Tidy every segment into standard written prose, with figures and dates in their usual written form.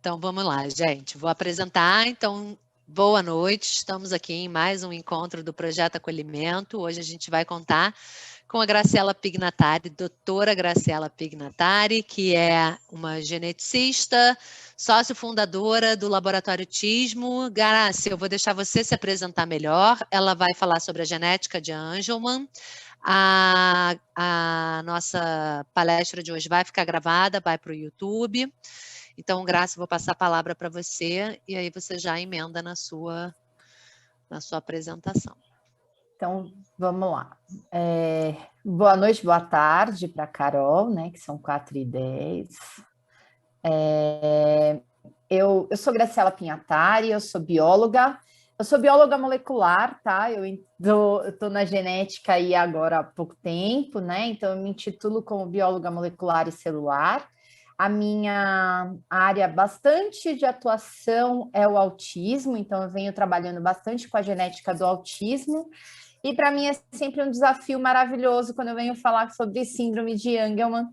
Então, vamos lá, gente. Vou apresentar. Então, boa noite. Estamos aqui em mais um encontro do Projeto Acolhimento. Hoje a gente vai contar com a Graciela Pignatari, doutora Graciela Pignatari, que é uma geneticista, sócio fundadora do Laboratório Tismo. Graci, eu vou deixar você se apresentar melhor. Ela vai falar sobre a genética de Angelman. A nossa palestra de hoje vai ficar gravada, vai para o YouTube. Então, Graça, vou passar a palavra para você e aí você já emenda na sua apresentação. Então, vamos lá. Boa noite, boa tarde para a Carol, né, que são 4h10. Eu sou Graciela Pignatari, eu sou bióloga molecular, tá? Eu estou na genética aí agora há pouco tempo, né? Então, eu me intitulo como bióloga molecular e celular. A minha área bastante de atuação é o autismo, então eu venho trabalhando bastante com a genética do autismo. E para mim é sempre um desafio maravilhoso quando eu venho falar sobre síndrome de Angelman,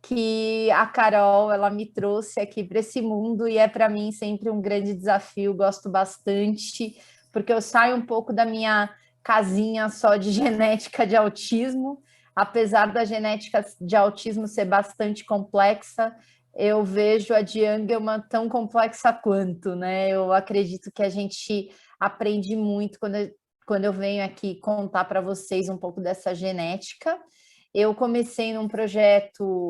que a Carol ela me trouxe aqui para esse mundo e é para mim sempre um grande desafio, gosto bastante, porque eu saio um pouco da minha casinha só de genética de autismo, apesar da genética de autismo ser bastante complexa, eu vejo a de Angelman tão complexa quanto, né? Eu acredito que a gente aprende muito quando eu venho aqui contar para vocês um pouco dessa genética. Eu comecei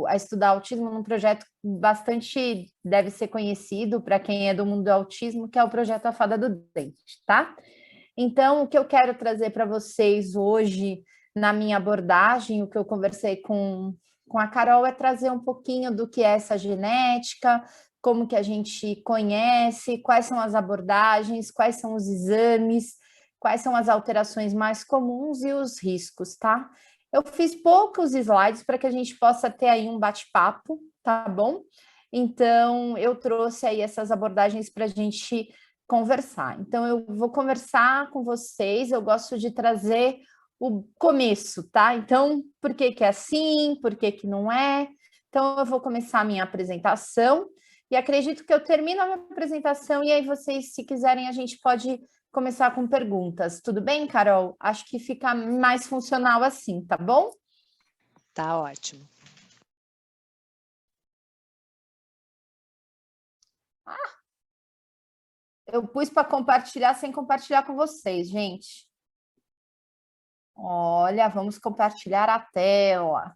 a estudar autismo num projeto bastante, deve ser conhecido para quem é do mundo do autismo, que é o projeto A Fada do Dente, tá? Então, o que eu quero trazer para vocês hoje, na minha abordagem, o que eu conversei com a Carol, é trazer um pouquinho do que é essa genética, como que a gente conhece, quais são as abordagens, quais são os exames, quais são as alterações mais comuns e os riscos, tá? Eu fiz poucos slides para que a gente possa ter aí um bate-papo, tá bom? Então, eu trouxe aí essas abordagens para a gente conversar. Então, eu vou conversar com vocês, eu gosto de trazer o começo, tá? Então, por que que é assim, por que que não é? Então, eu vou começar a minha apresentação e acredito que eu termino a minha apresentação e aí vocês, se quiserem, a gente pode começar com perguntas. Tudo bem, Carol? Acho que fica mais funcional assim, tá bom? Tá ótimo. Eu pus para compartilhar sem compartilhar com vocês, gente. Olha, vamos compartilhar a tela.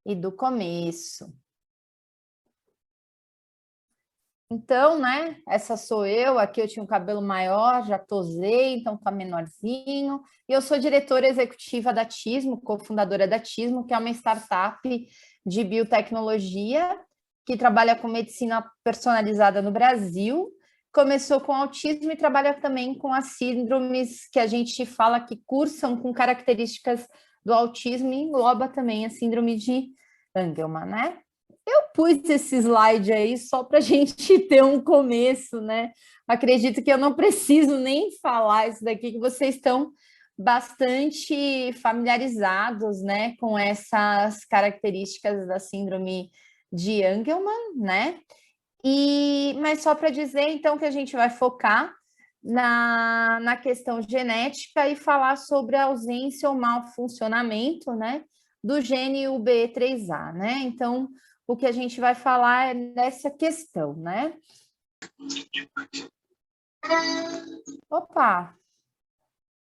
E do começo. Então, né, essa sou eu, aqui eu tinha um cabelo maior, já tosei, então tá menorzinho. E eu sou diretora executiva da Tismo, cofundadora da Tismo, que é uma startup de biotecnologia que trabalha com medicina personalizada no Brasil. Começou com autismo e trabalha também com as síndromes que a gente fala que cursam com características do autismo e engloba também a síndrome de Angelman, né? Eu pus esse slide aí só para a gente ter um começo, né? Acredito que eu não preciso nem falar isso daqui, que vocês estão bastante familiarizados, né, com essas características da síndrome de Angelman, né? Mas só para dizer, então, que a gente vai focar na questão genética e falar sobre a ausência ou mau funcionamento, né, do gene UBE3A, né? Então, o que a gente vai falar é dessa questão, né? Opa!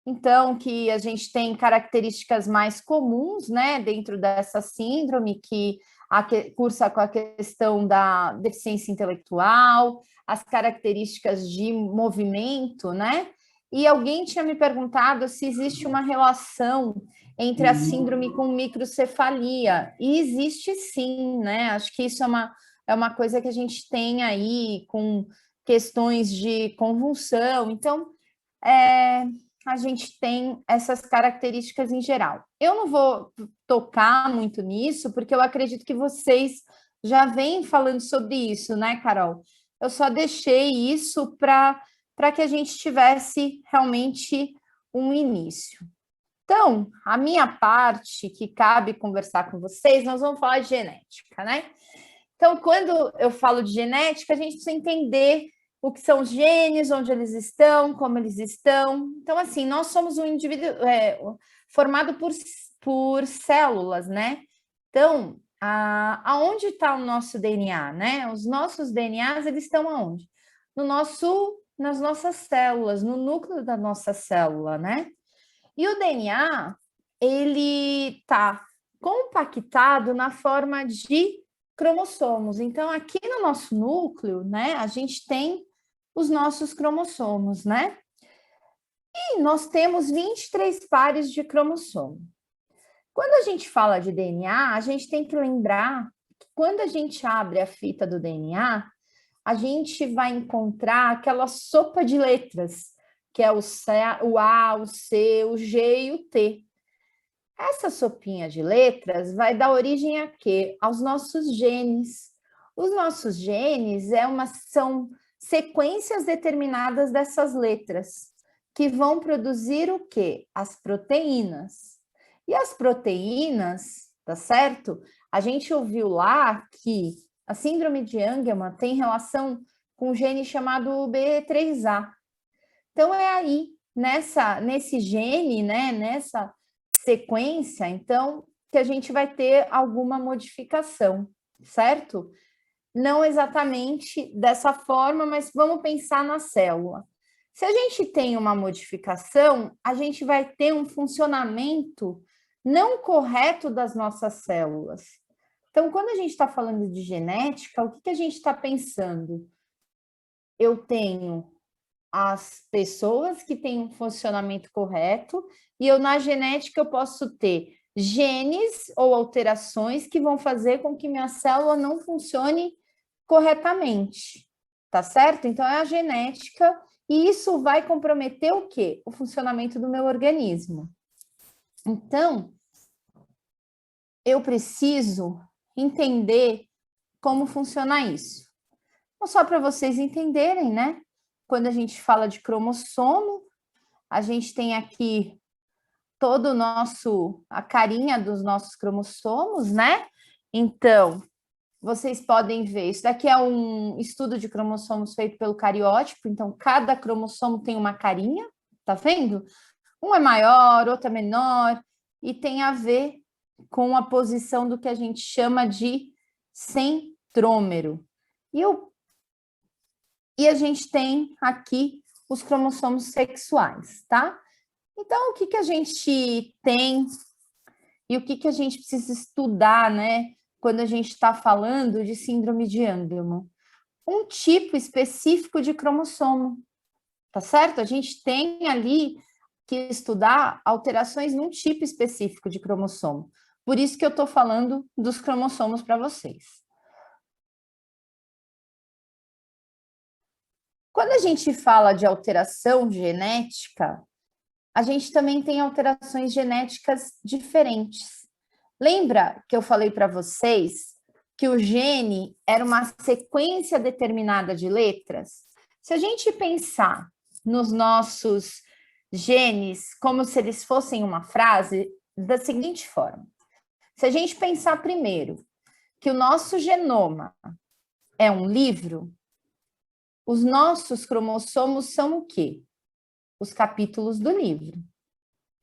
Então, que a gente tem características mais comuns, né, dentro dessa síndrome, que cursa com a questão da deficiência intelectual, as características de movimento, né? E alguém tinha me perguntado se existe uma relação entre a síndrome com microcefalia. E existe sim, né? Acho que isso é uma coisa que a gente tem aí com questões de convulsão. Então, a gente tem essas características em geral. Eu não vou tocar muito nisso, porque eu acredito que vocês já vêm falando sobre isso, né, Carol? Eu só deixei isso para que a gente tivesse realmente um início. Então, a minha parte, que cabe conversar com vocês, nós vamos falar de genética, né? Então, quando eu falo de genética, a gente precisa entender o que são os genes, onde eles estão, como eles estão. Então, assim, nós somos um indivíduo formado por células, né? Então, aonde está o nosso DNA, né? Os nossos DNAs, eles estão aonde? Nas nossas células, no núcleo da nossa célula, né? E o DNA, ele está compactado na forma de cromossomos. Então, aqui no nosso núcleo, né, a gente tem os nossos cromossomos, né? E nós temos 23 pares de cromossomo. Quando a gente fala de DNA, a gente tem que lembrar que quando a gente abre a fita do DNA, a gente vai encontrar aquela sopa de letras, que é o A, o C, o G e o T. Essa sopinha de letras vai dar origem a quê? Aos nossos genes. Os nossos genes são sequências determinadas dessas letras, que vão produzir o quê? As proteínas. E as proteínas, tá certo? A gente ouviu lá que a síndrome de Angelman tem relação com um gene chamado B3A. Então, é aí, nesse gene, né, nessa sequência, então, que a gente vai ter alguma modificação, certo? Não exatamente dessa forma, mas vamos pensar na célula. Se a gente tem uma modificação, a gente vai ter um funcionamento não correto das nossas células. Então, quando a gente está falando de genética, o que a gente está pensando? Eu tenho as pessoas que têm um funcionamento correto, e na genética eu posso ter genes ou alterações que vão fazer com que minha célula não funcione corretamente, tá certo? Então, é a genética, e isso vai comprometer o quê? O funcionamento do meu organismo. Então, eu preciso entender como funciona isso. Então, só para vocês entenderem, né? Quando a gente fala de cromossomo, a gente tem aqui a carinha dos nossos cromossomos, né? Então, vocês podem ver, isso daqui é um estudo de cromossomos feito pelo cariótipo, então cada cromossomo tem uma carinha, tá vendo? Um é maior, outro é menor, e tem a ver com a posição do que a gente chama de centrômero. E a gente tem aqui os cromossomos sexuais, tá? Então, o que a gente tem e o que a gente precisa estudar, né? Quando a gente está falando de síndrome de Angelman? Um tipo específico de cromossomo, tá certo? A gente tem ali que estudar alterações num tipo específico de cromossomo. Por isso que eu estou falando dos cromossomos para vocês. Quando a gente fala de alteração genética, a gente também tem alterações genéticas diferentes. Lembra que eu falei para vocês que o gene era uma sequência determinada de letras? Se a gente pensar nos nossos genes como se eles fossem uma frase, da seguinte forma: se a gente pensar primeiro que o nosso genoma é um livro, os nossos cromossomos são o quê? Os capítulos do livro,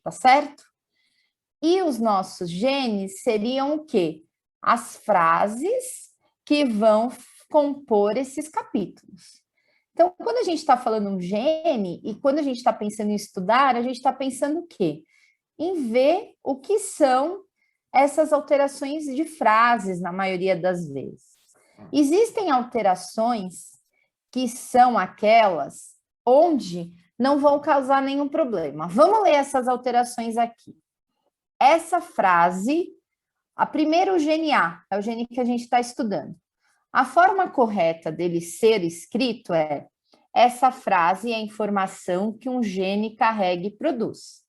tá certo? E os nossos genes seriam o quê? As frases que vão compor esses capítulos. Então, quando a gente está falando um gene e quando a gente está pensando em estudar, a gente está pensando o quê? Em ver o que são essas alterações de frases, na maioria das vezes. Existem alterações que são aquelas onde não vão causar nenhum problema. Vamos ler essas alterações aqui. Essa frase, primeiro o gene A, é o gene que a gente está estudando. A forma correta dele ser escrito é: essa frase é a informação que um gene carrega e produz.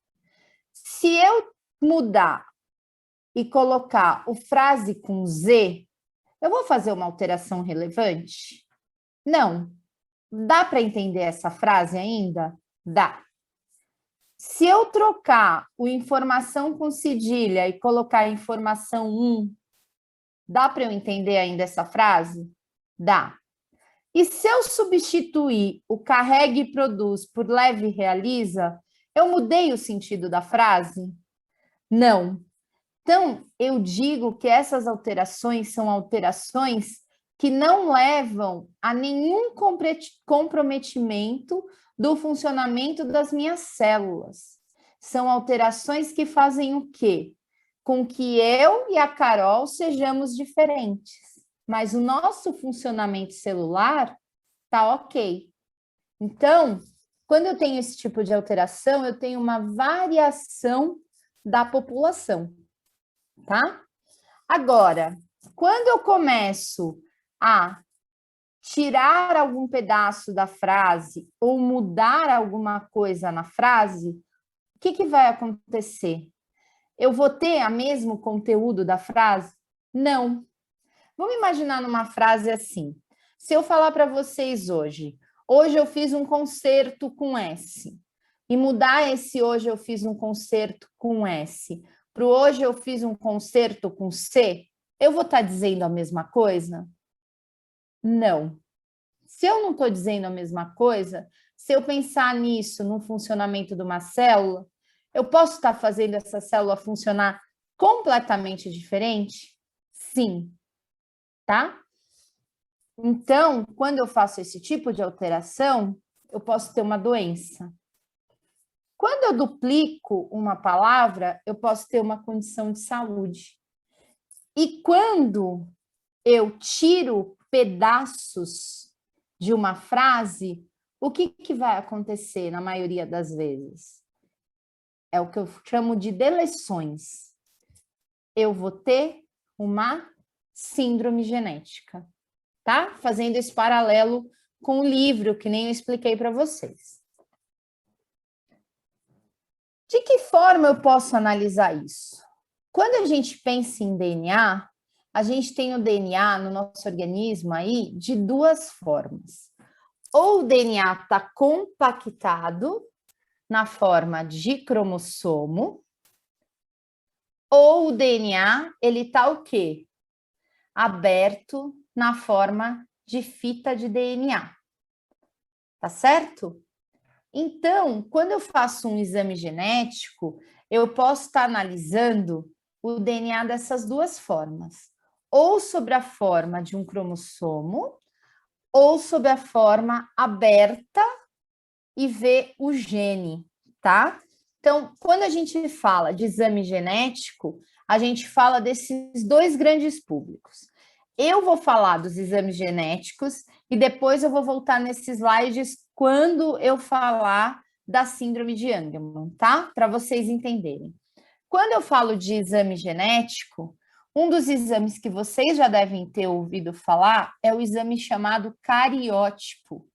Se eu mudar e colocar o frase com Z, eu vou fazer uma alteração relevante? Não. Dá para entender essa frase ainda? Dá. Se eu trocar o informação com cedilha e colocar informação 1, Dá para eu entender ainda essa frase? Dá. E se eu substituir o carrega e produz por leve e realiza, eu mudei o sentido da frase? Não. Então, eu digo que essas alterações são alterações que não levam a nenhum comprometimento do funcionamento das minhas células. São alterações que fazem o quê? Com que eu e a Carol sejamos diferentes, mas o nosso funcionamento celular está ok. Então, quando eu tenho esse tipo de alteração, eu tenho uma variação da população, tá? Agora, quando eu começo a tirar algum pedaço da frase ou mudar alguma coisa na frase, o que vai acontecer? Eu vou ter o mesmo conteúdo da frase? Não. Vamos imaginar numa frase assim. Se eu falar para vocês hoje eu fiz um concerto com S, e mudar esse hoje eu fiz um concerto com S, para hoje eu fiz um concerto com C, eu vou estar dizendo a mesma coisa? Não. Se eu não estou dizendo a mesma coisa, se eu pensar nisso no funcionamento de uma célula, eu posso estar fazendo essa célula funcionar completamente diferente? Sim. Tá? Então, quando eu faço esse tipo de alteração, eu posso ter uma doença. Quando eu duplico uma palavra, eu posso ter uma condição de saúde. E quando eu tiro pedaços de uma frase, o que vai acontecer na maioria das vezes? É o que eu chamo de deleções. Eu vou ter uma síndrome genética, tá? Fazendo esse paralelo com o livro, que nem eu expliquei para vocês. De que forma eu posso analisar isso? Quando a gente pensa em DNA, a gente tem o DNA no nosso organismo aí de duas formas. Ou o DNA está compactado na forma de cromossomo, ou o DNA, ele está o quê? Aberto na forma de fita de DNA. Tá certo? Então, quando eu faço um exame genético, eu posso estar analisando o DNA dessas duas formas. Ou sobre a forma de um cromossomo, ou sobre a forma aberta e ver o gene, tá? Então, quando a gente fala de exame genético, a gente fala desses dois grandes públicos. Eu vou falar dos exames genéticos e depois eu vou voltar nesses slides quando eu falar da síndrome de Angelman, tá? Para vocês entenderem. Quando eu falo de exame genético, um dos exames que vocês já devem ter ouvido falar é o exame chamado cariótipo.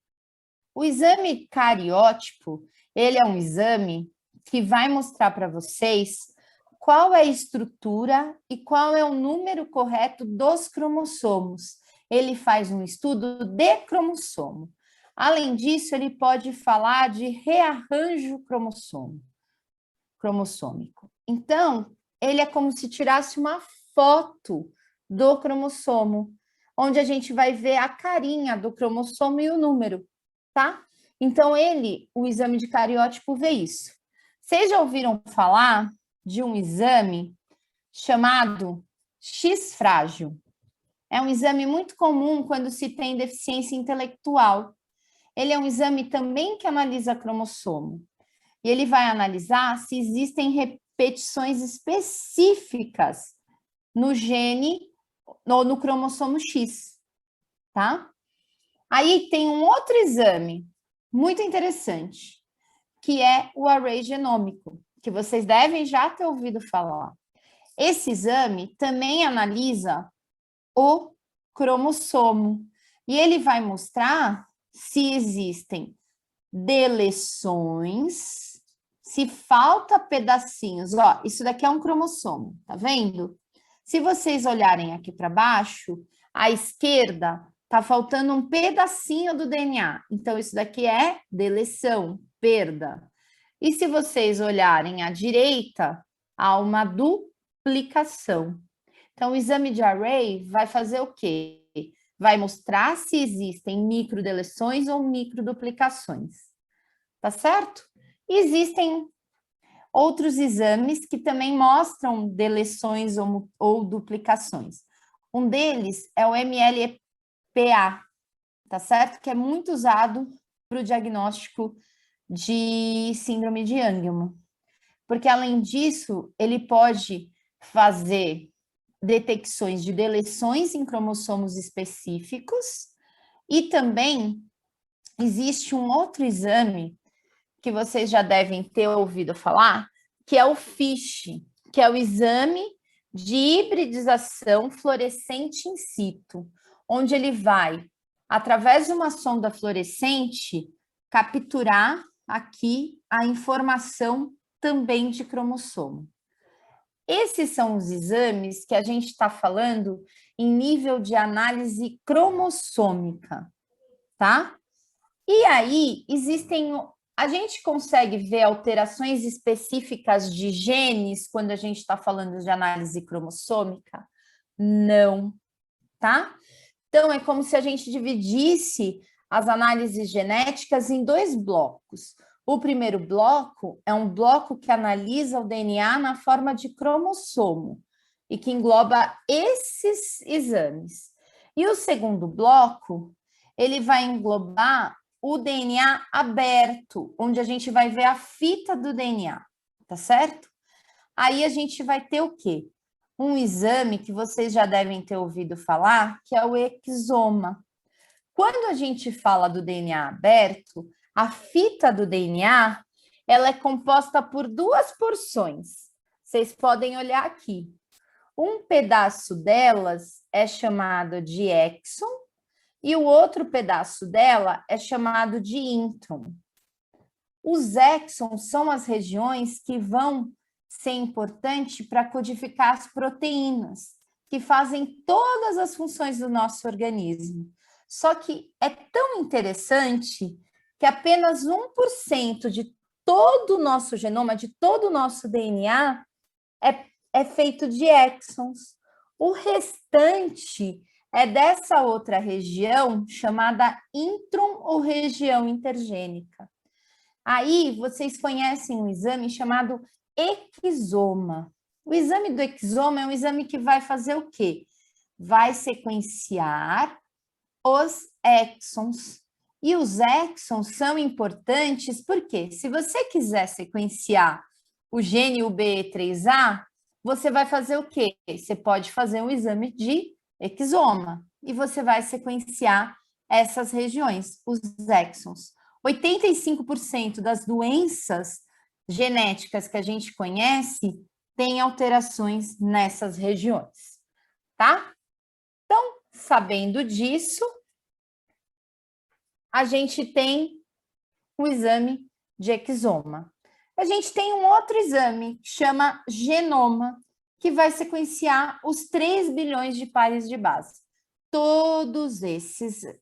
O exame cariótipo, ele é um exame que vai mostrar para vocês qual é a estrutura e qual é o número correto dos cromossomos. Ele faz um estudo de cromossomo. Além disso, ele pode falar de rearranjo cromossômico. Então, ele é como se tirasse uma foto do cromossomo, onde a gente vai ver a carinha do cromossomo e o número, tá? Então, o exame de cariótipo vê isso. Vocês já ouviram falar de um exame chamado X-frágil? É um exame muito comum quando se tem deficiência intelectual. Ele é um exame também que analisa cromossomo. E ele vai analisar se existem repetições específicas no gene, no cromossomo X, tá? Aí tem um outro exame muito interessante, que é o array genômico, que vocês devem já ter ouvido falar. Esse exame também analisa o cromossomo e ele vai mostrar se existem deleções, se falta pedacinhos. Ó, isso daqui é um cromossomo, tá vendo? Se vocês olharem aqui para baixo, à esquerda tá faltando um pedacinho do DNA. Então, isso daqui é deleção, perda. E se vocês olharem à direita, há uma duplicação. Então, o exame de array vai fazer o quê? Vai mostrar se existem microdeleções ou microduplicações, tá certo? Existem outros exames que também mostram deleções ou duplicações. Um deles é o MLPA, tá certo? Que é muito usado para o diagnóstico de síndrome de Angelman. Porque, além disso, ele pode fazer detecções de deleções em cromossomos específicos e também existe um outro exame que vocês já devem ter ouvido falar, que é o FISH, que é o exame de hibridização fluorescente in situ, onde ele vai, através de uma sonda fluorescente, capturar aqui a informação também de cromossomo. Esses são os exames que a gente está falando em nível de análise cromossômica, tá? E aí, a gente consegue ver alterações específicas de genes quando a gente está falando de análise cromossômica? Não, tá? Então, é como se a gente dividisse as análises genéticas em dois blocos. O primeiro bloco é um bloco que analisa o DNA na forma de cromossomo e que engloba esses exames. E o segundo bloco, ele vai englobar o DNA aberto, onde a gente vai ver a fita do DNA, tá certo? Aí a gente vai ter o quê? Um exame que vocês já devem ter ouvido falar, que é o exoma. Quando a gente fala do DNA aberto, a fita do DNA, ela é composta por duas porções. Vocês podem olhar aqui. Um pedaço delas é chamado de exon e o outro pedaço dela é chamado de intron. Os exons são as regiões que vão ser importantes para codificar as proteínas, que fazem todas as funções do nosso organismo. Só que é tão interessante que apenas 1% de todo o nosso genoma, de todo o nosso DNA, é feito de exons. O restante é dessa outra região chamada intron ou região intergênica. Aí vocês conhecem um exame chamado exoma. O exame do exoma é um exame que vai fazer o quê? Vai sequenciar os exons. E os exons são importantes porque se você quiser sequenciar o gene UBE3A, você vai fazer o quê? Você pode fazer um exame de exoma e você vai sequenciar essas regiões, os exons. 85% das doenças genéticas que a gente conhece têm alterações nessas regiões, tá? Então, sabendo disso, a gente tem o exame de exoma. A gente tem um outro exame que chama genoma, que vai sequenciar os 3 bilhões de pares de base. Todos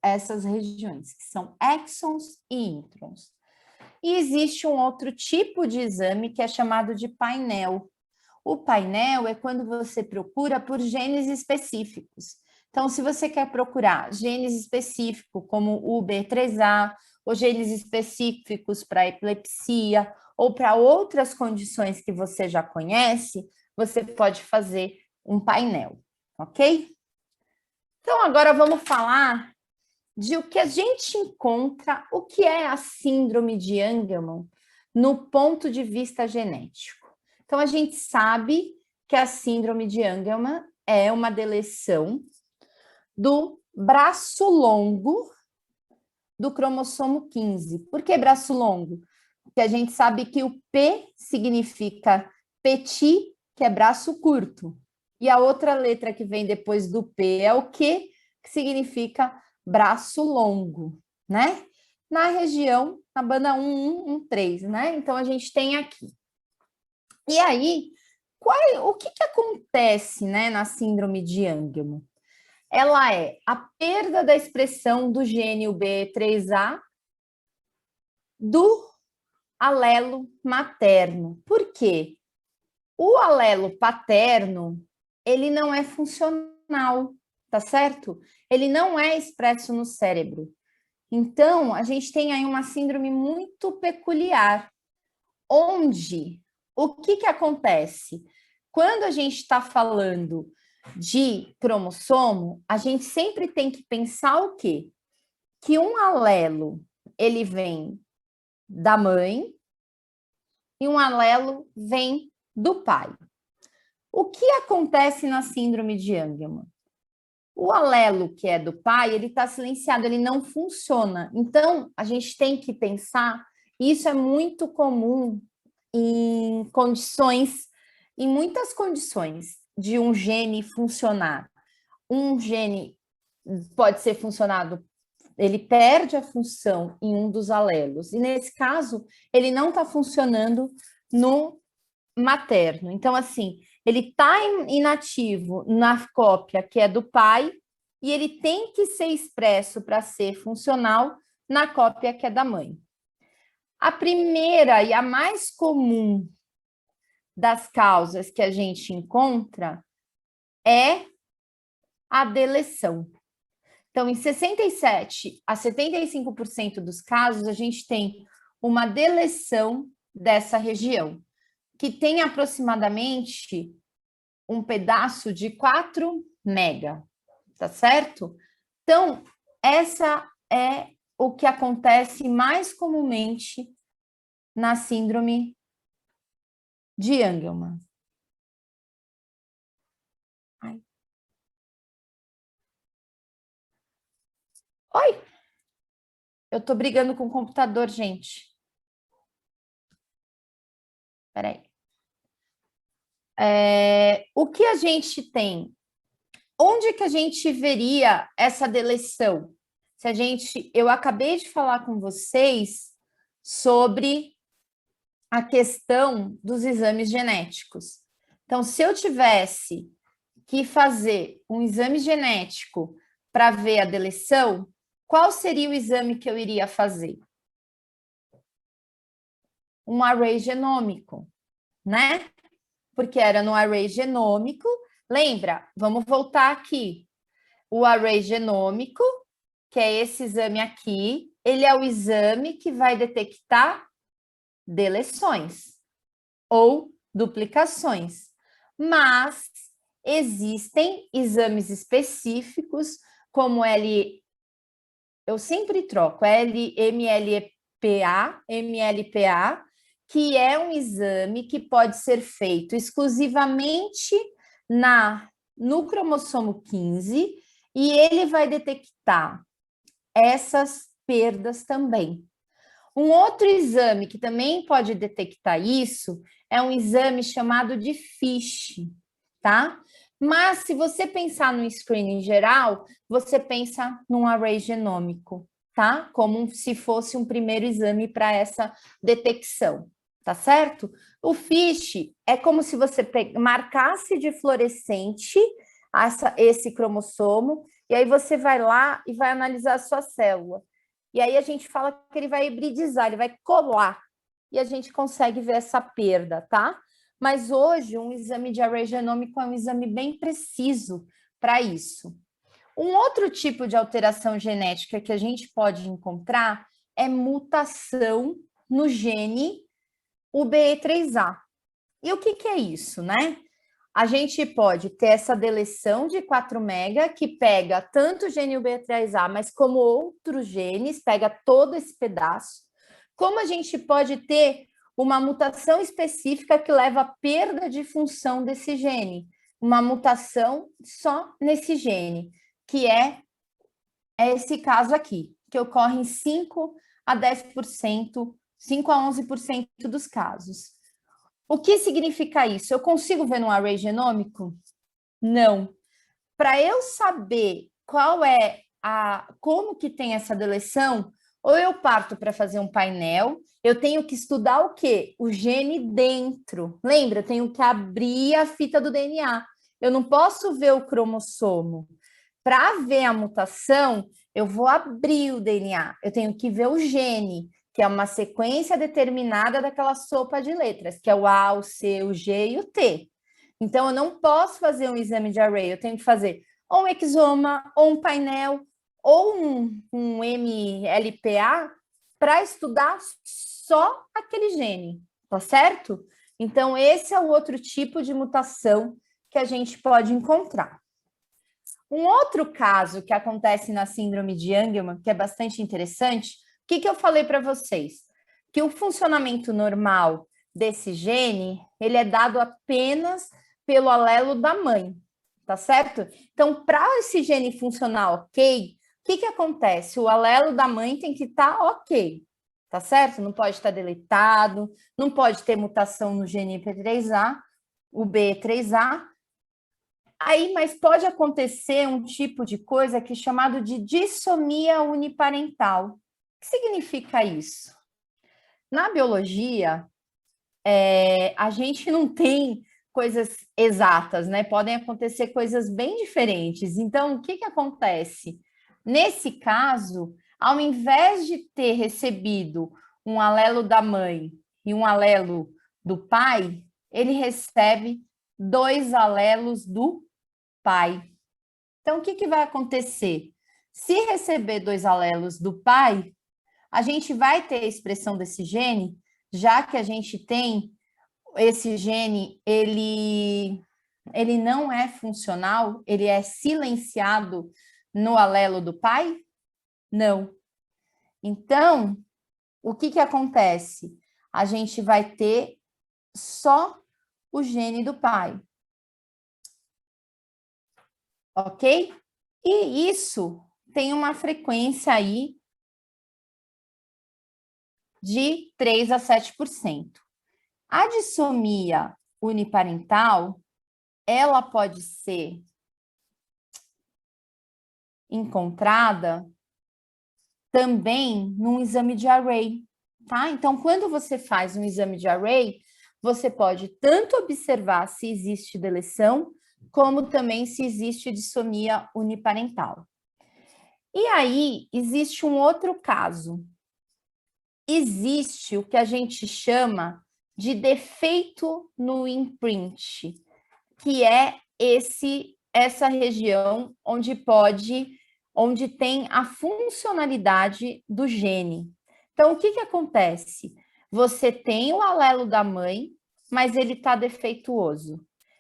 essas regiões, que são exons e introns. E existe um outro tipo de exame que é chamado de painel. O painel é quando você procura por genes específicos. Então, se você quer procurar genes específicos, como o B3A, ou genes específicos para epilepsia, ou para outras condições que você já conhece, você pode fazer um painel, ok? Então, agora vamos falar de o que a gente encontra, o que é a síndrome de Angelman no ponto de vista genético. Então, a gente sabe que a síndrome de Angelman é uma deleção do braço longo do cromossomo 15. Por que braço longo? Porque a gente sabe que o P significa petit, que é braço curto. E a outra letra que vem depois do P é o Q, que significa braço longo, né? Na região, na banda 1113, né? Então, a gente tem aqui. E aí, o que acontece, né, na síndrome de Angelman? Ela é a perda da expressão do gene UBE3A do alelo materno. Por quê? O alelo paterno, ele não é funcional, tá certo? Ele não é expresso no cérebro. Então, a gente tem aí uma síndrome muito peculiar, onde o que acontece? Quando a gente está falando de cromossomo, a gente sempre tem que pensar o quê? Que um alelo, ele vem da mãe e um alelo vem do pai. O que acontece na síndrome de Angelman? O alelo que é do pai, ele está silenciado, ele não funciona. Então, a gente tem que pensar, e isso é muito comum em muitas condições de um gene funcionar. Um gene pode ser funcionado, ele perde a função em um dos alelos, e nesse caso, ele não está funcionando no materno. Então, assim, ele está inativo na cópia que é do pai, e ele tem que ser expresso para ser funcional na cópia que é da mãe. A primeira e a mais comum das causas que a gente encontra é a deleção. Então, em 67% a 75% dos casos, a gente tem uma deleção dessa região, que tem aproximadamente um pedaço de 4 mega, tá certo? Então, essa é o que acontece mais comumente na síndrome de Angelman. Oi! Eu tô brigando com o computador, gente. Peraí. O que a gente tem? Onde que a gente veria essa deleção? Se a gente, eu acabei de falar com vocês sobre a questão dos exames genéticos. Então, se eu tivesse que fazer um exame genético para ver a deleção, qual seria o exame que eu iria fazer? Um array genômico, né? Porque era no array genômico. Lembra? Vamos voltar aqui. O array genômico, que é esse exame aqui, ele é o exame que vai detectar deleções ou duplicações. Mas existem exames específicos, como eu sempre troco, MLPA, que é um exame que pode ser feito exclusivamente no cromossomo 15, e ele vai detectar essas perdas também. Um outro exame que também pode detectar isso é um exame chamado de FISH, tá? Mas se você pensar no screening geral, você pensa num array genômico, tá? Como se fosse um primeiro exame para essa detecção, tá certo? O FISH é como se você marcasse de fluorescente esse cromossomo, e aí você vai lá e vai analisar a sua célula. E aí a gente fala que ele vai hibridizar, ele vai colar, e a gente consegue ver essa perda, tá? Mas hoje, um exame de array genômico é um exame bem preciso para isso. Um outro tipo de alteração genética que a gente pode encontrar é mutação no gene UBE3A. E o que é isso, né? A gente pode ter essa deleção de 4 mega, que pega tanto o gene UBE3A, mas como outros genes, pega todo esse pedaço. Como a gente pode ter uma mutação específica que leva à perda de função desse gene, uma mutação só nesse gene, que é esse caso aqui, que ocorre em 5 a 10%, 5 a 11% dos casos. O que significa isso? Eu consigo ver no array genômico? Não. Para eu saber como que tem essa deleção, ou eu parto para fazer um painel, eu tenho que estudar o quê? O gene dentro. Lembra? Eu tenho que abrir a fita do DNA. Eu não posso ver o cromossomo. Para ver a mutação, eu vou abrir o DNA. Eu tenho que ver o gene, que é uma sequência determinada daquela sopa de letras, que é o A, o C, o G e o T. Então, eu não posso fazer um exame de array, eu tenho que fazer ou um exoma, ou um painel, ou um MLPA para estudar só aquele gene, tá certo? Então, esse é o outro tipo de mutação que a gente pode encontrar. Um outro caso que acontece na síndrome de Angelman, que é bastante interessante, o que eu falei para vocês? Que o funcionamento normal desse gene, ele é dado apenas pelo alelo da mãe, tá certo? Então, para esse gene funcionar ok, o que acontece? O alelo da mãe tem que estar ok, tá certo? Não pode estar deletado, não pode ter mutação no gene P3A, o B3A. Aí, mas pode acontecer um tipo de coisa que é chamado de dissomia uniparental. O que significa isso? Na biologia, a gente não tem coisas exatas, né? Podem acontecer coisas bem diferentes. Então, o que acontece? Nesse caso, ao invés de ter recebido um alelo da mãe e um alelo do pai, ele recebe 2 alelos do pai. Então, o que vai acontecer? Se receber 2 alelos do pai, a gente vai ter a expressão desse gene, já que a gente tem esse gene, ele não é funcional, ele é silenciado no alelo do pai? Não. Então, o que acontece? A gente vai ter só o gene do pai. Ok? E isso tem uma frequência aí de 3 a 7%. A dissomia uniparental, ela pode ser encontrada também num exame de array, tá? Então, quando você faz um exame de array, você pode tanto observar se existe deleção, como também se existe dissomia uniparental. E aí, existe um outro caso. Existe o que a gente chama de defeito no imprint, que é essa região onde tem a funcionalidade do gene. Então, o que acontece? Você tem o alelo da mãe, mas ele está defeituoso.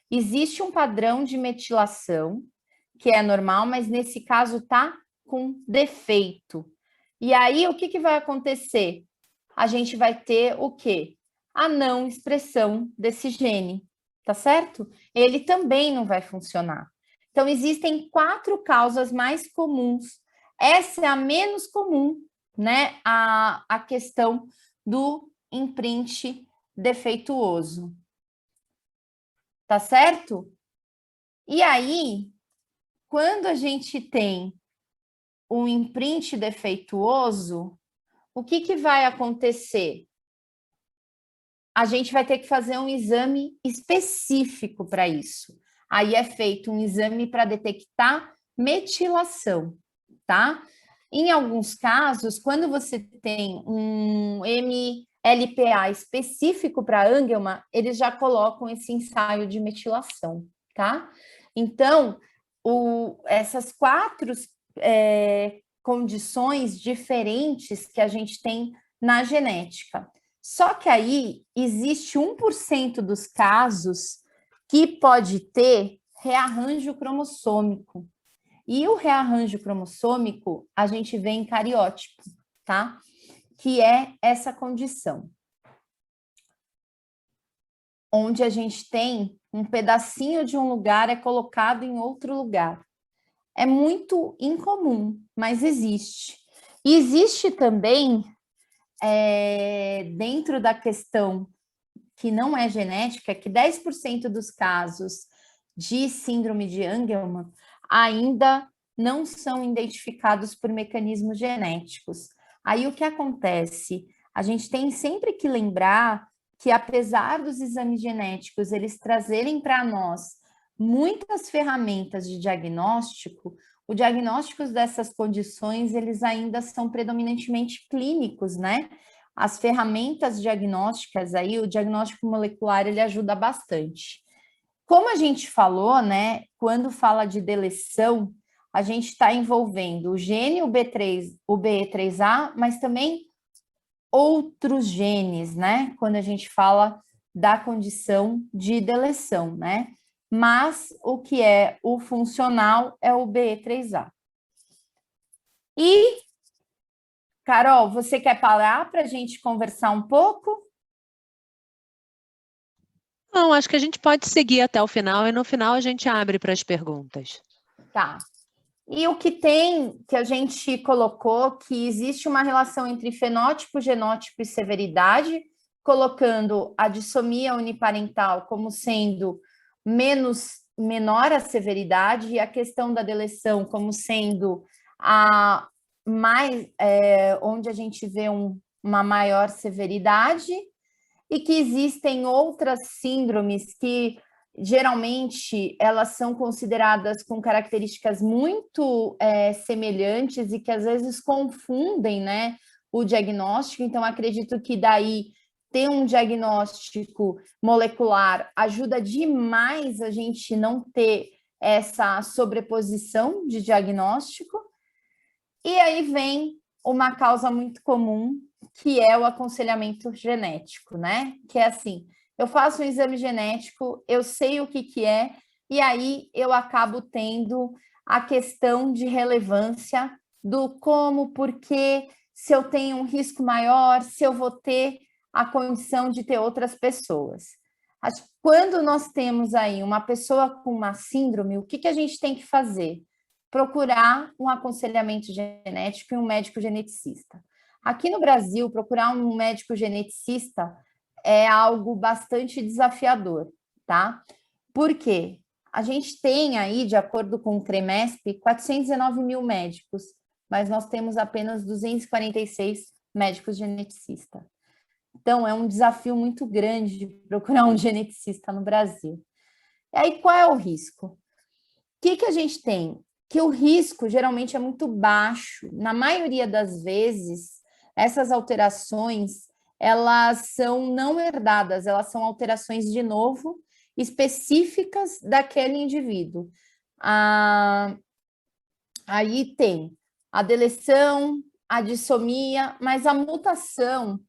Existe um padrão de metilação, que é normal, mas nesse caso está com defeito. E aí, o que vai acontecer? A gente vai ter o quê? A não expressão desse gene, tá certo? Ele também não vai funcionar. Então, existem 4 causas mais comuns. Essa é a menos comum, né? A questão do imprint defeituoso. Tá certo? E aí, quando a gente tem um imprint defeituoso, o que vai acontecer? A gente vai ter que fazer um exame específico para isso. Aí é feito um exame para detectar metilação, tá? Em alguns casos, quando você tem um MLPA específico para Angelman, eles já colocam esse ensaio de metilação, tá? Então, essas 4 condições diferentes que a gente tem na genética. Só que aí existe 1% dos casos que pode ter rearranjo cromossômico. E o rearranjo cromossômico a gente vê em cariótipo, tá? Que é essa condição. Onde a gente tem um pedacinho de um lugar é colocado em outro lugar. É muito incomum, mas existe. E existe também dentro da questão que não é genética, que 10% dos casos de síndrome de Angelman ainda não são identificados por mecanismos genéticos. Aí o que acontece? A gente tem sempre que lembrar que, apesar dos exames genéticos eles trazerem para nós muitas ferramentas de diagnóstico, o diagnóstico dessas condições, eles ainda são predominantemente clínicos, né? As ferramentas diagnósticas aí, o diagnóstico molecular, ele ajuda bastante. Como a gente falou, né, quando fala de deleção, a gente está envolvendo o gene, o BE3A, mas também outros genes, né? Quando a gente fala da condição de deleção, né? Mas o que é o funcional é o BE3A. E, Carol, você quer parar para a gente conversar um pouco? Não, acho que a gente pode seguir até o final e no final a gente abre para as perguntas. Tá. E o que tem, que a gente colocou, que existe uma relação entre fenótipo, genótipo e severidade, colocando a dissomia uniparental como sendo menor a severidade e a questão da deleção como sendo a mais, onde a gente vê uma maior severidade, e que existem outras síndromes que geralmente elas são consideradas com características muito semelhantes e que às vezes confundem, né, o diagnóstico. Então, acredito que daí ter um diagnóstico molecular ajuda demais a gente não ter essa sobreposição de diagnóstico. E aí vem uma causa muito comum, que é o aconselhamento genético, né? Que é assim, eu faço um exame genético, eu sei o que é, e aí eu acabo tendo a questão de relevância do como, porquê, se eu tenho um risco maior, se eu vou ter a condição de ter outras pessoas. Quando nós temos aí uma pessoa com uma síndrome, o que a gente tem que fazer? Procurar um aconselhamento genético e um médico geneticista. Aqui no Brasil, procurar um médico geneticista é algo bastante desafiador, tá? Por quê? A gente tem aí, de acordo com o CREMESP, 419 mil médicos, mas nós temos apenas 246 médicos geneticistas. Então, é um desafio muito grande de procurar um geneticista no Brasil. E aí, qual é o risco? O que a gente tem? Que o risco geralmente é muito baixo. Na maioria das vezes, essas alterações, elas são não herdadas, elas são alterações, de novo, específicas daquele indivíduo. Aí tem a deleção, a dissomia, mas a mutação,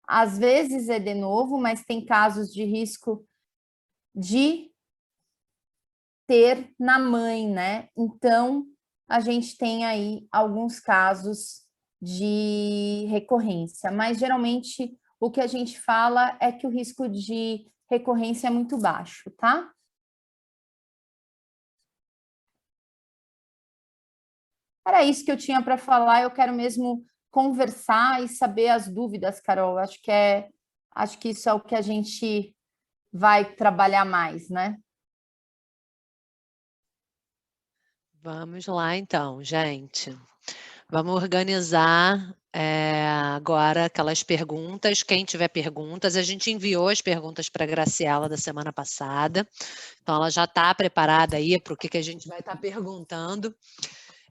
às vezes é de novo, mas tem casos de risco de ter na mãe, né? Então, a gente tem aí alguns casos de recorrência, mas geralmente o que a gente fala é que o risco de recorrência é muito baixo, tá? Era isso que eu tinha para falar, eu quero mesmo conversar e saber as dúvidas, Carol. Acho que isso é o que a gente vai trabalhar mais, né? Vamos lá, então, gente. Vamos organizar agora aquelas perguntas. Quem tiver perguntas, a gente enviou as perguntas para a Graciela da semana passada. Então, ela já está preparada aí para o que a gente vai estar perguntando.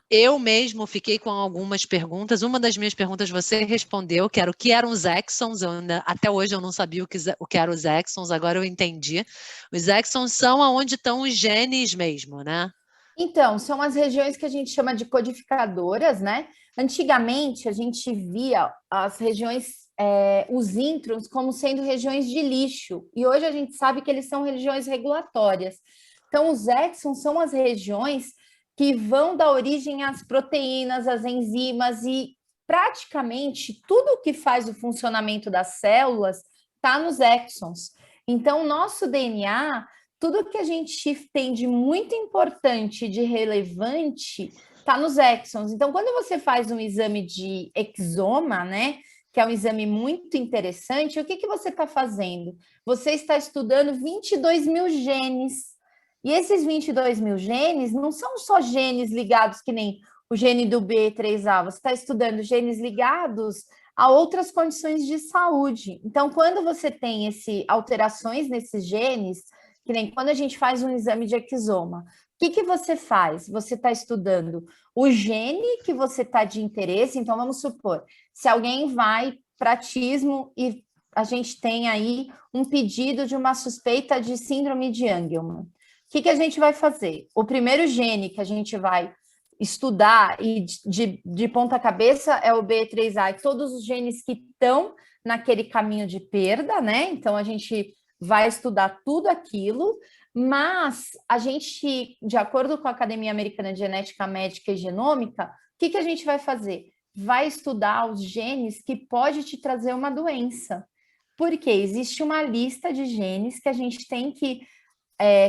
Eu mesmo fiquei com algumas perguntas. Uma das minhas perguntas você respondeu, que era o que eram os exons. Até hoje eu não sabia o que eram os exons, agora eu entendi. Os exons são onde estão os genes mesmo, né? Então, são as regiões que a gente chama de codificadoras, né? Antigamente, a gente via as regiões, os introns, como sendo regiões de lixo, e hoje a gente sabe que eles são regiões regulatórias. Então, os exons são as regiões que vão dar origem às proteínas, às enzimas, e praticamente tudo que faz o funcionamento das células está nos exons. Então, nosso DNA, tudo que a gente tem de muito importante, de relevante, está nos exons. Então, quando você faz um exame de exoma, né, que é um exame muito interessante, o que você está fazendo? Você está estudando 22 mil genes. E esses 22 mil genes não são só genes ligados, que nem o gene do B3A, você está estudando genes ligados a outras condições de saúde. Então, quando você tem alterações nesses genes, que nem quando a gente faz um exame de exoma, o que você faz? Você está estudando o gene que você está de interesse. Então, vamos supor, se alguém vai para tismo e a gente tem aí um pedido de uma suspeita de síndrome de Angelman. O que a gente vai fazer? O primeiro gene que a gente vai estudar e de ponta cabeça é o B3A, e todos os genes que estão naquele caminho de perda, né? Então, a gente vai estudar tudo aquilo, mas a gente, de acordo com a Academia Americana de Genética Médica e Genômica, o que a gente vai fazer? Vai estudar os genes que pode te trazer uma doença. Porque existe uma lista de genes que a gente tem que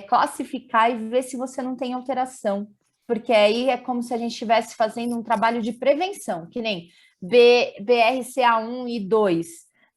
classificar e ver se você não tem alteração. Porque aí é como se a gente estivesse fazendo um trabalho de prevenção, que nem BRCA1 e 2,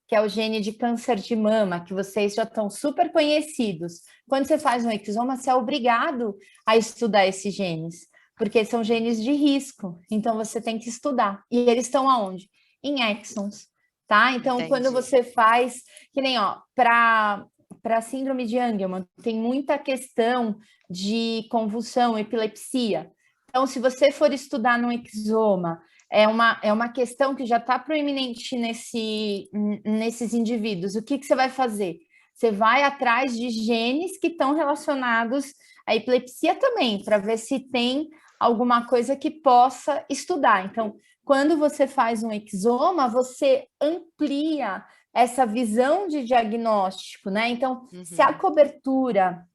que é o gene de câncer de mama, que vocês já estão super conhecidos. Quando você faz um exoma, você é obrigado a estudar esses genes, porque são genes de risco, então você tem que estudar. E eles estão aonde? Em exons, tá? Então, Entendi. Quando você faz, que nem, ó, para síndrome de Angelman, tem muita questão de convulsão, epilepsia. Então, se você for estudar no exoma, é uma questão que já está proeminente nesses indivíduos. O que você vai fazer? Você vai atrás de genes que estão relacionados à epilepsia também, para ver se tem alguma coisa que possa estudar. Então, quando você faz um exoma, você amplia essa visão de diagnóstico, né? Então, se a cobertura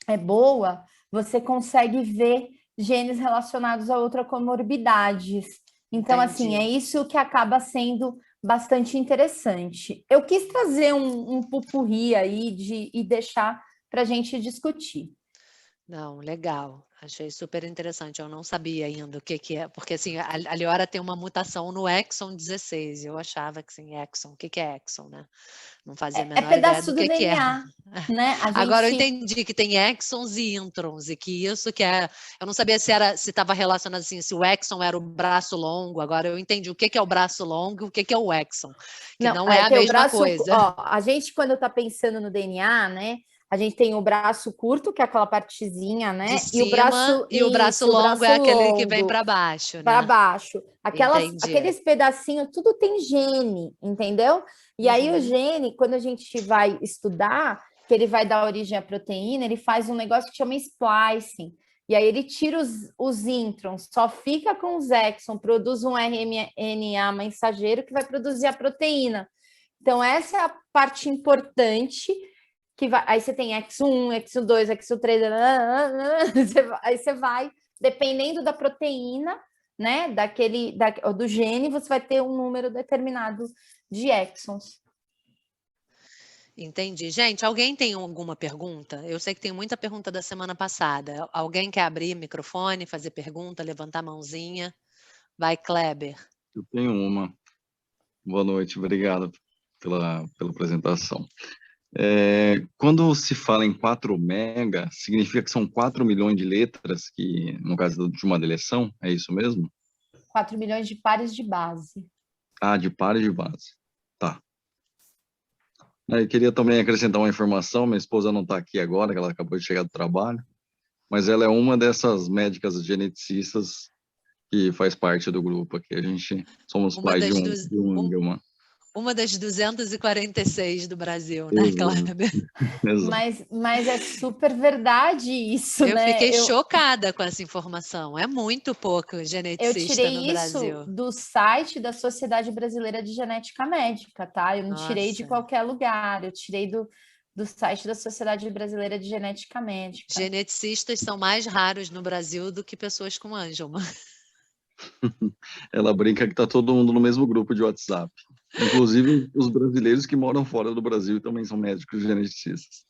é boa, você consegue ver genes relacionados a outras comorbidades. Então, Entendi. assim, é isso que acaba sendo bastante interessante. Eu quis trazer um pupurri aí e deixar para a gente discutir. Não, legal. Achei super interessante. Eu não sabia ainda o que é, porque assim, a Liora tem uma mutação no exon 16. Eu achava que sim, exon. O que é exon, né? Não fazia a menor ideia do que é. Né? Agora eu entendi que tem exons e introns, e que isso que é. Eu não sabia se estava relacionado assim, se o exon era o braço longo. Agora eu entendi o que é o braço longo e o que é o exon. Que não é a mesma coisa. Ó, a gente, quando está pensando no DNA, né? A gente tem o braço curto, que é aquela partezinha, né? De cima, e o braço longo é aquele que vem para baixo, né? Para baixo. Aqueles pedacinhos, tudo tem gene, entendeu? E aí o gene, quando a gente vai estudar, que ele vai dar origem à proteína, ele faz um negócio que chama splicing. E aí ele tira os introns, só fica com os exons, produz um RNA mensageiro que vai produzir a proteína. Então, essa é a parte importante. Aí você tem X1, X2, X3, aí você vai, dependendo da proteína, né, do gene, você vai ter um número determinado de exons. Entendi. Gente, alguém tem alguma pergunta? Eu sei que tem muita pergunta da semana passada. Alguém quer abrir microfone, fazer pergunta, levantar a mãozinha? Vai, Kleber. Eu tenho uma. Boa noite, obrigado pela apresentação. Quando se fala em 4 mega, significa que são 4 milhões de letras, que no caso de uma deleção, é isso mesmo? 4 milhões de pares de base. Ah, de pares de base. Tá. Eu queria também acrescentar uma informação, minha esposa não está aqui agora, que ela acabou de chegar do trabalho, mas ela é uma dessas médicas geneticistas que faz parte do grupo aqui. A gente somos pais de um Angelman. Uma das 246 do Brasil, né, Kleber? Mas é super verdade isso, né? Eu fiquei chocada com essa informação. É muito pouco geneticista no Brasil. Eu tirei isso do site da Sociedade Brasileira de Genética Médica, tá? Eu não tirei de qualquer lugar, eu tirei do site da Sociedade Brasileira de Genética Médica. Geneticistas são mais raros no Brasil do que pessoas com Angelman. Ela brinca que está todo mundo no mesmo grupo de WhatsApp. Inclusive, os brasileiros que moram fora do Brasil também são médicos geneticistas.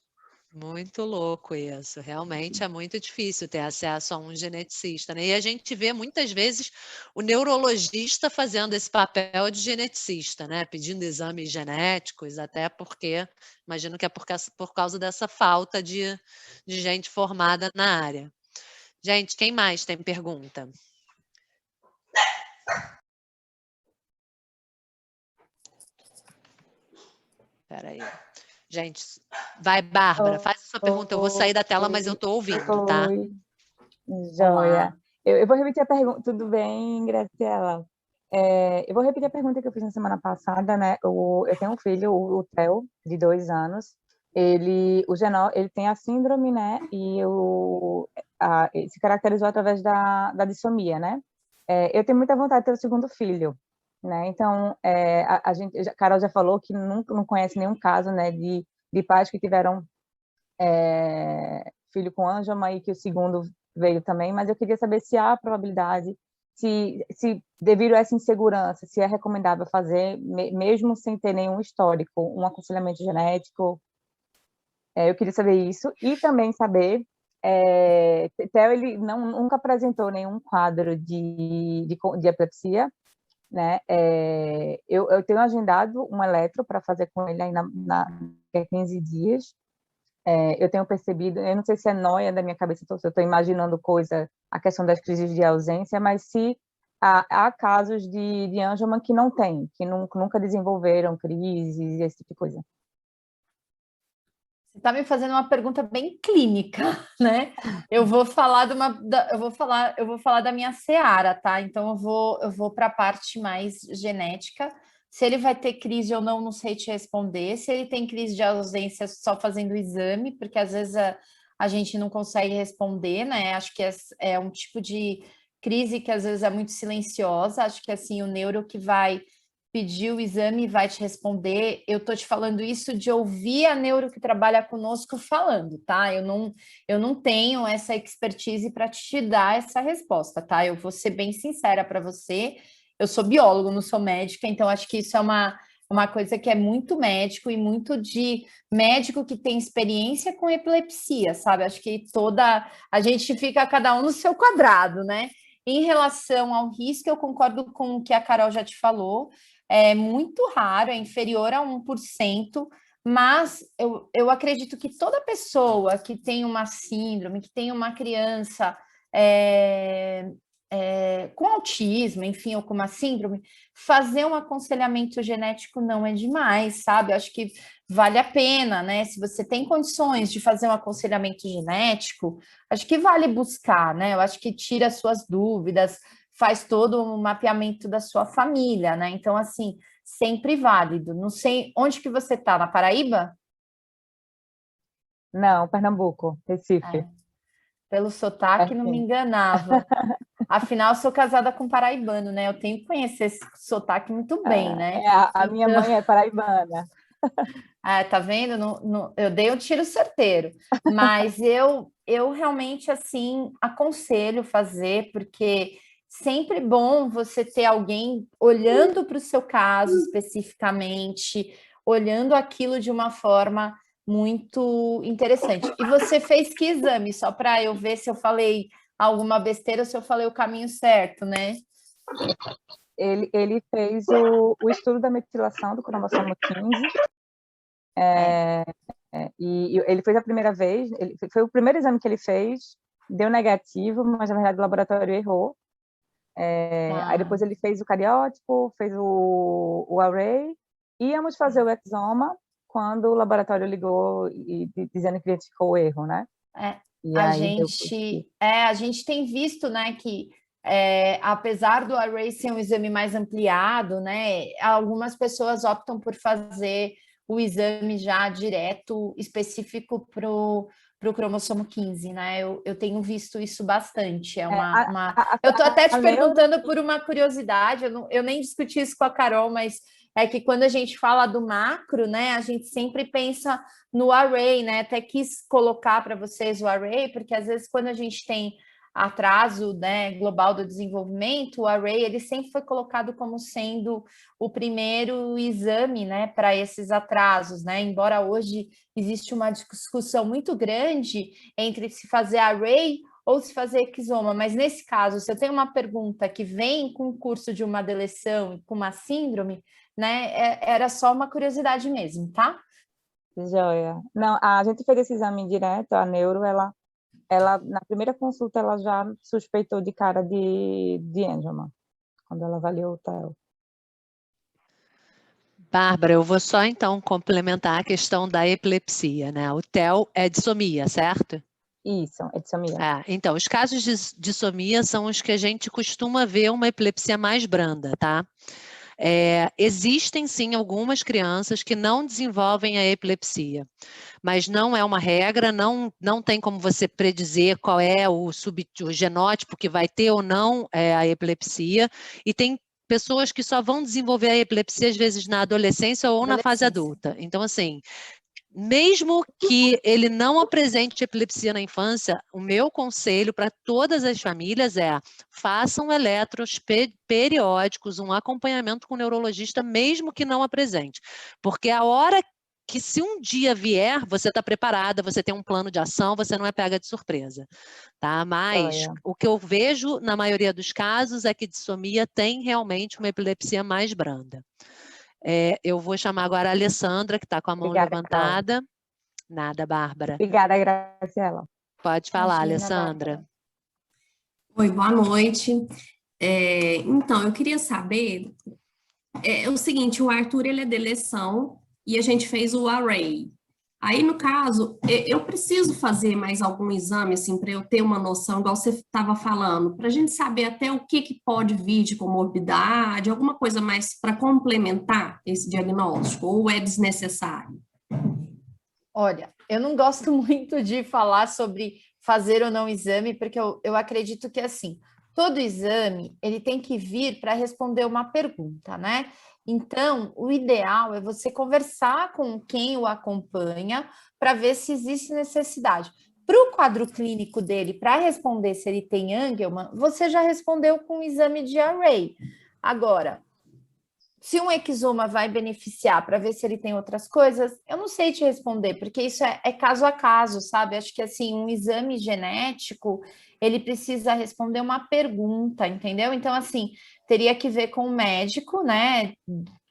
Muito louco isso. Realmente é muito difícil ter acesso a um geneticista, né? E a gente vê muitas vezes o neurologista fazendo esse papel de geneticista, né? Pedindo exames genéticos, até porque imagino que é por causa dessa falta de gente formada na área. Gente, quem mais tem pergunta? Espera aí. Gente, vai, Bárbara, faz a sua pergunta. Eu vou sair da tela, mas eu estou ouvindo, tá? Joia. Eu vou repetir a pergunta. Tudo bem, Graciela? Eu vou repetir a pergunta que eu fiz na semana passada, né? Eu tenho um filho, o Theo, de 2 anos. Ele tem a síndrome, né? E ele se caracterizou através da dissomia, né? Eu tenho muita vontade de ter o segundo filho, né? Então, a Carol já falou que não conhece nenhum caso, né? De pais que tiveram filho com Angelman e que o segundo veio também, mas eu queria saber se há probabilidade, se devido a essa insegurança, se é recomendável fazer, mesmo sem ter nenhum histórico, um aconselhamento genético. Eu queria saber isso e também saber, Theo, ele nunca apresentou nenhum quadro de epilepsia, né? Eu tenho agendado um eletro para fazer com ele aí daqui a 15 dias. Eu tenho percebido, eu não sei se é nóia da minha cabeça, se eu estou imaginando a questão das crises de ausência, mas se há casos de Angelman que não tem, que nunca desenvolveram crises, esse tipo de coisa. Você está me fazendo uma pergunta bem clínica, né? Eu vou falar da minha seara, tá? Então eu vou para a parte mais genética. Se ele vai ter crise ou não, não sei te responder. Se ele tem crise de ausência só fazendo o exame, porque às vezes a gente não consegue responder, né? Acho que é um tipo de crise que às vezes é muito silenciosa. Acho que assim, o neuro que vai pedir o exame e vai te responder. Eu tô te falando isso de ouvir a neuro que trabalha conosco falando, tá? Eu não tenho essa expertise para te dar essa resposta, tá? Eu vou ser bem sincera para você. Eu sou biólogo, não sou médica, então acho que isso é uma coisa que é muito médico e muito de médico que tem experiência com epilepsia, sabe? Acho que a gente fica cada um no seu quadrado, né? Em relação ao risco, eu concordo com o que a Carol já te falou. É muito raro, é inferior a 1%, mas eu acredito que toda pessoa que tem uma síndrome, que tem uma criança com autismo, enfim, ou com uma síndrome, fazer um aconselhamento genético não é demais, sabe? Eu acho que vale a pena, né? Se você tem condições de fazer um aconselhamento genético, acho que vale buscar, né? Eu acho que tira as suas dúvidas, faz todo um mapeamento da sua família, né? Então, assim, sempre válido. Não sei, onde que você está? Na Paraíba? Não, Pernambuco, Recife. Pelo sotaque, não me enganava. Afinal, eu sou casada com paraibano, né? Eu tenho que conhecer esse sotaque muito bem, né? A minha mãe é paraibana. Tá vendo? Eu dei um tiro certeiro. Mas eu realmente, assim, aconselho fazer, porque sempre bom você ter alguém olhando para o seu caso especificamente, olhando aquilo de uma forma muito interessante. E você fez que exame? Só para eu ver se eu falei alguma besteira, se eu falei o caminho certo, né? Ele fez o estudo da metilação do cromossomo 15. E ele fez a primeira vez, foi o primeiro exame que ele fez, deu negativo, mas na verdade o laboratório errou. Aí depois ele fez o cariótipo, fez o array, íamos fazer o exoma quando o laboratório ligou dizendo que identificou o erro, né? A gente tem visto, né, que apesar do array ser um exame mais ampliado, né, algumas pessoas optam por fazer o exame já direto, específico para o cromossomo 15, né? Eu tenho visto isso bastante. Eu estou até te perguntando por uma curiosidade, eu nem discuti isso com a Carol, mas é que quando a gente fala do macro, né, a gente sempre pensa no array, né? Até quis colocar para vocês o array, porque às vezes quando a gente tem atraso, né, global do desenvolvimento, o array ele sempre foi colocado como sendo o primeiro exame, né, para esses atrasos, né? Embora hoje existe uma discussão muito grande entre se fazer array ou se fazer exoma, mas nesse caso, se eu tenho uma pergunta que vem com o curso de uma deleção, com uma síndrome, né, era só uma curiosidade mesmo, tá? Joia. Não, a gente fez esse exame direto, a neuro, ela na primeira consulta, ela já suspeitou de cara de Angelman, quando ela avaliou o Theo. Bárbara, eu vou só então complementar a questão da epilepsia, né? O TEL é dissomia, certo? Isso, é dissomia. Então, os casos de dissomia são os que a gente costuma ver uma epilepsia mais branda, tá? Existem, sim, algumas crianças que não desenvolvem a epilepsia, mas não é uma regra, não tem como você predizer qual é o genótipo que vai ter ou não a epilepsia, e tem pessoas que só vão desenvolver a epilepsia, às vezes, na adolescência ou na fase adulta. Então, assim, mesmo que ele não apresente epilepsia na infância, o meu conselho para todas as famílias é: façam eletros periódicos, um acompanhamento com o neurologista, mesmo que não apresente. Porque a hora que, se um dia vier, você está preparada, você tem um plano de ação, você não é pega de surpresa, tá? Mas o que eu vejo na maioria dos casos é que dissomia tem realmente uma epilepsia mais branda. Eu vou chamar agora a Alessandra, que está com a mão levantada. Carol. Nada, Bárbara. Obrigada, Graciela. Pode falar, Alessandra. Bárbara. Oi, boa noite. Então, eu queria saber, o seguinte, o Arthur, ele é de eleição e a gente fez o array. Aí, no caso, eu preciso fazer mais algum exame, assim, para eu ter uma noção, igual você estava falando, para a gente saber até o que pode vir de comorbidade, alguma coisa mais para complementar esse diagnóstico, ou é desnecessário? Olha, eu não gosto muito de falar sobre fazer ou não exame, porque eu acredito que, assim, todo exame, ele tem que vir para responder uma pergunta, né? Então, o ideal é você conversar com quem o acompanha para ver se existe necessidade. Para o quadro clínico dele, para responder se ele tem Angelman, você já respondeu com o exame de array. Agora, se um exoma vai beneficiar para ver se ele tem outras coisas, eu não sei te responder, porque isso é caso a caso, sabe? Acho que, assim, um exame genético, ele precisa responder uma pergunta, entendeu? Então, assim, teria que ver com o médico, né?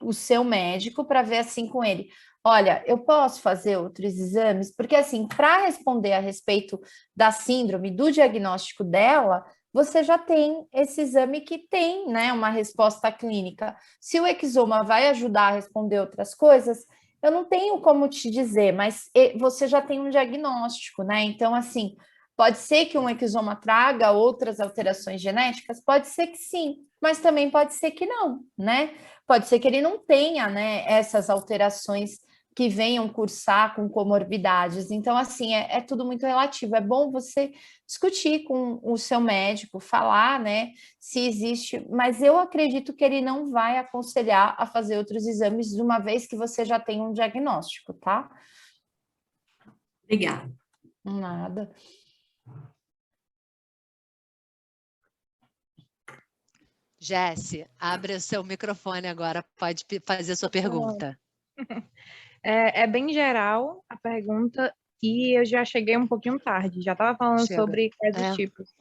O seu médico, para ver, assim, com ele. Olha, eu posso fazer outros exames? Porque, assim, para responder a respeito da síndrome, do diagnóstico dela, você já tem esse exame que tem, né, uma resposta clínica. Se o exoma vai ajudar a responder outras coisas, eu não tenho como te dizer, mas você já tem um diagnóstico, né? Então, assim, pode ser que um exoma traga outras alterações genéticas? Pode ser que sim, mas também pode ser que não, né? Pode ser que ele não tenha, né, essas alterações que venham cursar com comorbidades. Então, assim, é tudo muito relativo. É bom você discutir com o seu médico, falar, né, se existe, mas eu acredito que ele não vai aconselhar a fazer outros exames de uma vez que você já tem um diagnóstico, tá? Obrigada. Nada. Jéssica, abre o seu microfone agora, pode fazer a sua pergunta. É bem geral a pergunta e eu já cheguei um pouquinho tarde, já estava falando sobre quais os tipos.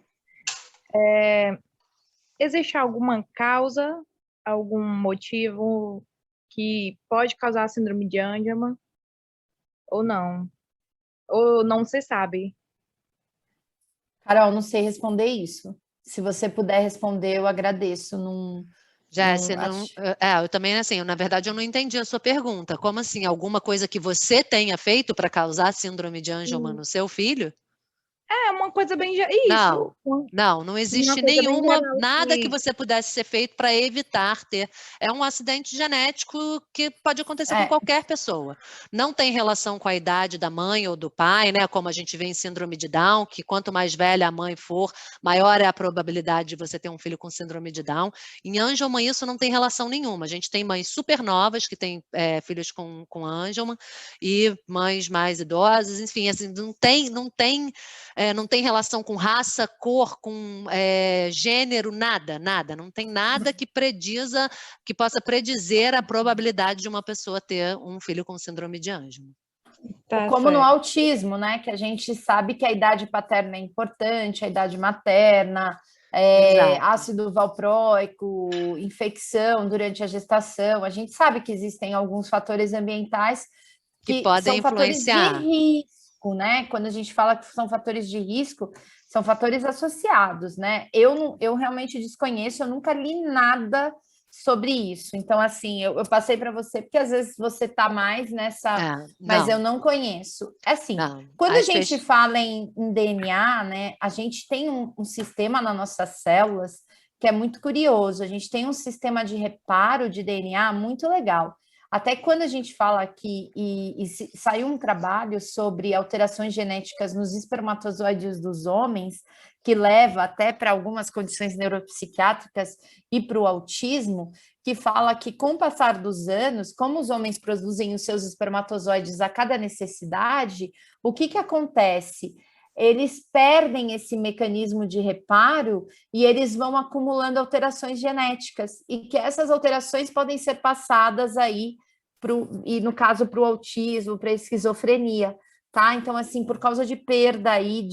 Existe alguma causa, algum motivo que pode causar a síndrome de Angelman? Ou não? Ou não se sabe? Carol, não sei responder isso. Se você puder responder, eu agradeço. Jéssica, eu também, assim, na verdade, eu não entendi a sua pergunta. Como assim? Alguma coisa que você tenha feito para causar síndrome de Angelman no seu filho? É uma coisa bem... Não existe nada que você pudesse ser feito para evitar ter. É um acidente genético que pode acontecer com qualquer pessoa. Não tem relação com a idade da mãe ou do pai, né? Como a gente vê em síndrome de Down, que quanto mais velha a mãe for, maior é a probabilidade de você ter um filho com síndrome de Down. Em Angelman, isso não tem relação nenhuma. A gente tem mães super novas que têm filhos com Angelman e mães mais idosas, enfim, assim, não tem relação com raça, cor, com gênero, nada. Não tem nada que possa predizer a probabilidade de uma pessoa ter um filho com síndrome de Angelman. Tá, como no autismo, né? Que a gente sabe que a idade paterna é importante, a idade materna, ácido valproico, infecção durante a gestação. A gente sabe que existem alguns fatores ambientais que podem influenciar. Fatores de risco, né? Quando a gente fala que são fatores de risco, são fatores associados, né? Eu realmente desconheço, eu nunca li nada sobre isso. Então, assim, eu passei para você, porque às vezes você está mais nessa, mas eu não conheço. Assim, quando a gente fala em DNA, né, a gente tem um sistema nas nossas células que é muito curioso. A gente tem um sistema de reparo de DNA muito legal. Até quando a gente fala aqui, saiu um trabalho sobre alterações genéticas nos espermatozoides dos homens, que leva até para algumas condições neuropsiquiátricas e para o autismo, que fala que com o passar dos anos, como os homens produzem os seus espermatozoides a cada necessidade, o que acontece? Eles perdem esse mecanismo de reparo e eles vão acumulando alterações genéticas, e que essas alterações podem ser passadas aí, e no caso para o autismo, para a esquizofrenia, tá? Então, assim, por causa de perda aí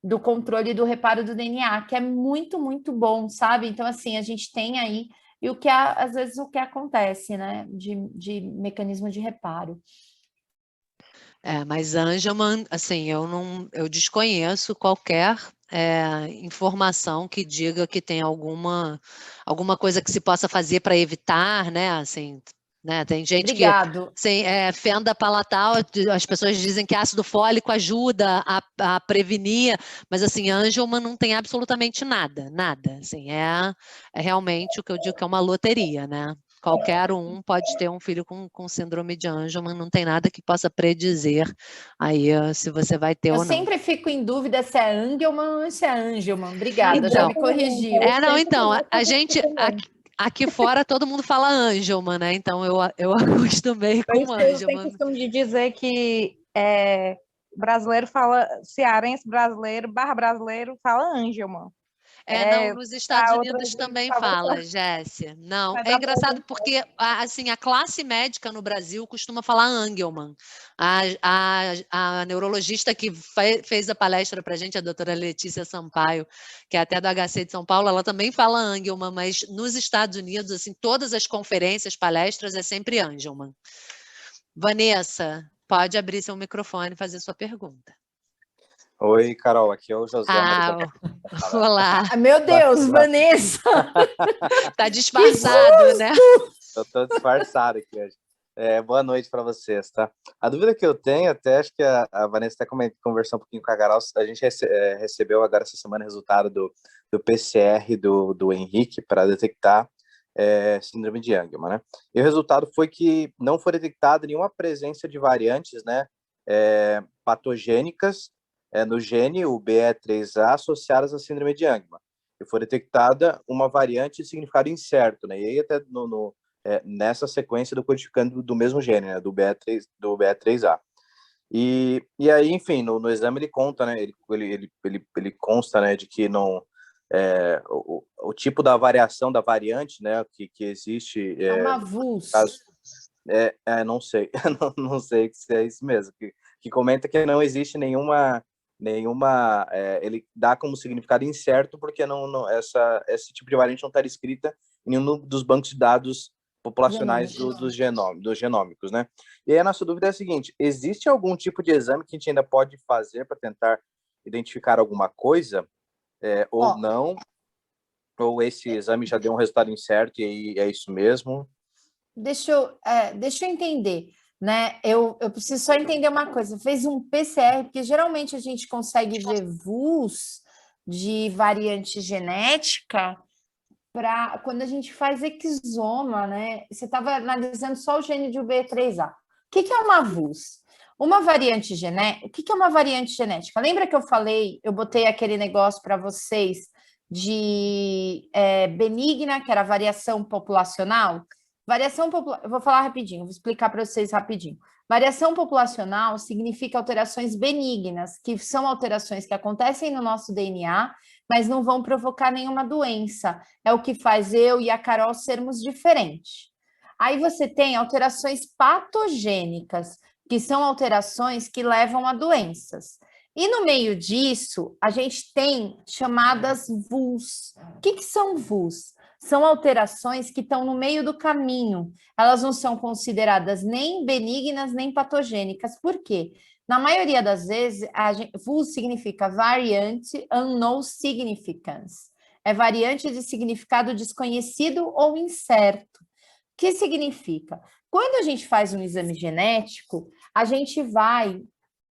do controle do reparo do DNA, que é muito, muito bom, sabe? Então, assim, a gente tem aí, e às vezes o que acontece, né, de mecanismo de reparo. Mas Angelman, assim, eu desconheço qualquer informação que diga que tem alguma coisa que se possa fazer para evitar, né? Assim, né? Tem gente que assim, fenda palatal, as pessoas dizem que ácido fólico ajuda a prevenir, mas assim, Angelman não tem absolutamente nada. Assim, é realmente o que eu digo que é uma loteria, né? Qualquer um pode ter um filho com síndrome de Angelman, não tem nada que possa predizer aí se você vai ter ou não. Eu sempre fico em dúvida se é Angelman ou se é Angelman. Obrigada, já me corrigiu. Então, a gente... Aqui fora todo mundo fala Angelman, né? Então eu acostumei com Angelman. Tem costume de dizer que brasileiro fala, cearense brasileiro, brasileiro fala Angelman. Não, nos Estados Unidos também fala, Jéssica. Não, é engraçado porque assim, a classe médica no Brasil costuma falar Angelman. A neurologista que fez a palestra para a gente, a doutora Letícia Sampaio, que é até do HC de São Paulo, ela também fala Angelman, mas nos Estados Unidos, assim, todas as conferências, palestras, é sempre Angelman. Vanessa, pode abrir seu microfone e fazer sua pergunta. Oi, Carol, aqui é o José. Olá. Meu Deus, Vanessa! Tá disfarçado, né? Eu tô disfarçado aqui hoje. Boa noite para vocês, tá? A dúvida que eu tenho, até acho que a Vanessa até conversou um pouquinho com a Carol, a gente recebeu agora essa semana o resultado do PCR do Henrique para detectar síndrome de Angelman, né? E o resultado foi que não foi detectada nenhuma presença de variantes, né, patogênicas no gene, o BE3A, associadas à síndrome de Angelman. E foi detectada uma variante de significado incerto, né? E aí até nessa sequência do codificando do mesmo gene, né? Do BE3A. E aí, enfim, no exame ele conta, né? Ele consta, né? De que não o tipo da variação da variante, né? Que existe. Uma VUS. Não sei, não sei se é isso mesmo. Que comenta que não existe nenhuma ele dá como significado incerto porque esse tipo de variante não está escrita em nenhum dos bancos de dados populacionais dos genômicos, né? E aí a nossa dúvida é a seguinte: existe algum tipo de exame que a gente ainda pode fazer para tentar identificar alguma coisa ou não? Ou esse exame já deu um resultado incerto e aí é isso mesmo? Deixa eu entender, né? Eu preciso só entender uma coisa. Fez um PCR, porque geralmente a gente consegue ver VUS de variante genética para quando a gente faz exoma, né? Você estava analisando só o gene de UB3A. O que é uma VUS? Uma variante genética. O que é uma variante genética? Lembra que eu botei aquele negócio para vocês de benigna, que era variação populacional? Eu vou falar rapidinho, vou explicar para vocês rapidinho. Variação populacional significa alterações benignas, que são alterações que acontecem no nosso DNA, mas não vão provocar nenhuma doença. É o que faz eu e a Carol sermos diferentes. Aí você tem alterações patogênicas, que são alterações que levam a doenças. E no meio disso, a gente tem chamadas VUS. O que são VUS? São alterações que estão no meio do caminho. Elas não são consideradas nem benignas nem patogênicas. Por quê? Na maioria das vezes, VUS significa Variant Unknown Significance. é variante de significado desconhecido ou incerto. O que significa? Quando a gente faz um exame genético, a gente vai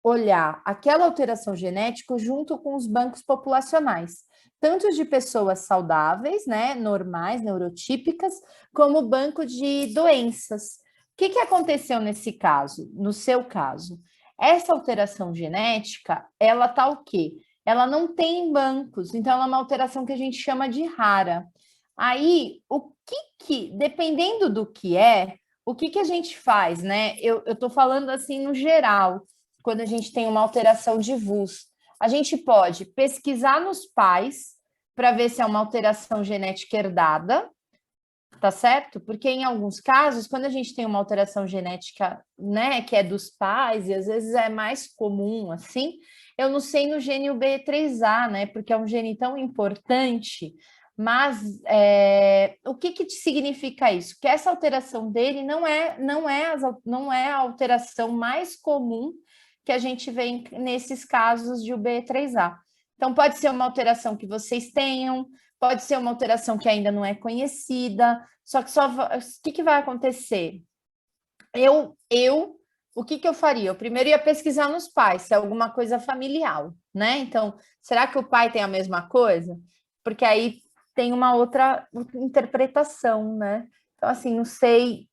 olhar aquela alteração genética junto com os bancos populacionais, tanto de pessoas saudáveis, né, normais, neurotípicas, como banco de doenças. O que aconteceu nesse caso, no seu caso? Essa alteração genética, ela tá o quê? Ela não tem bancos, então ela é uma alteração que a gente chama de rara. Aí, dependendo do que é, o que a gente faz, né? Eu estou falando assim no geral, quando a gente tem uma alteração de VUS. A gente pode pesquisar nos pais para ver se é uma alteração genética herdada, tá certo? Porque em alguns casos, quando a gente tem uma alteração genética, né, que é dos pais, e às vezes é mais comum assim, eu não sei no gene UBE3A, né, porque é um gene tão importante, mas o que significa isso? Que essa alteração dele não é a alteração mais comum que a gente vê nesses casos de UBE3A. Então, pode ser uma alteração que vocês tenham, pode ser uma alteração que ainda não é conhecida, só que o que vai acontecer? O que eu faria? Eu primeiro ia pesquisar nos pais, se é alguma coisa familiar, né? Então, será que o pai tem a mesma coisa? Porque aí tem uma outra interpretação, né? Então, assim, não sei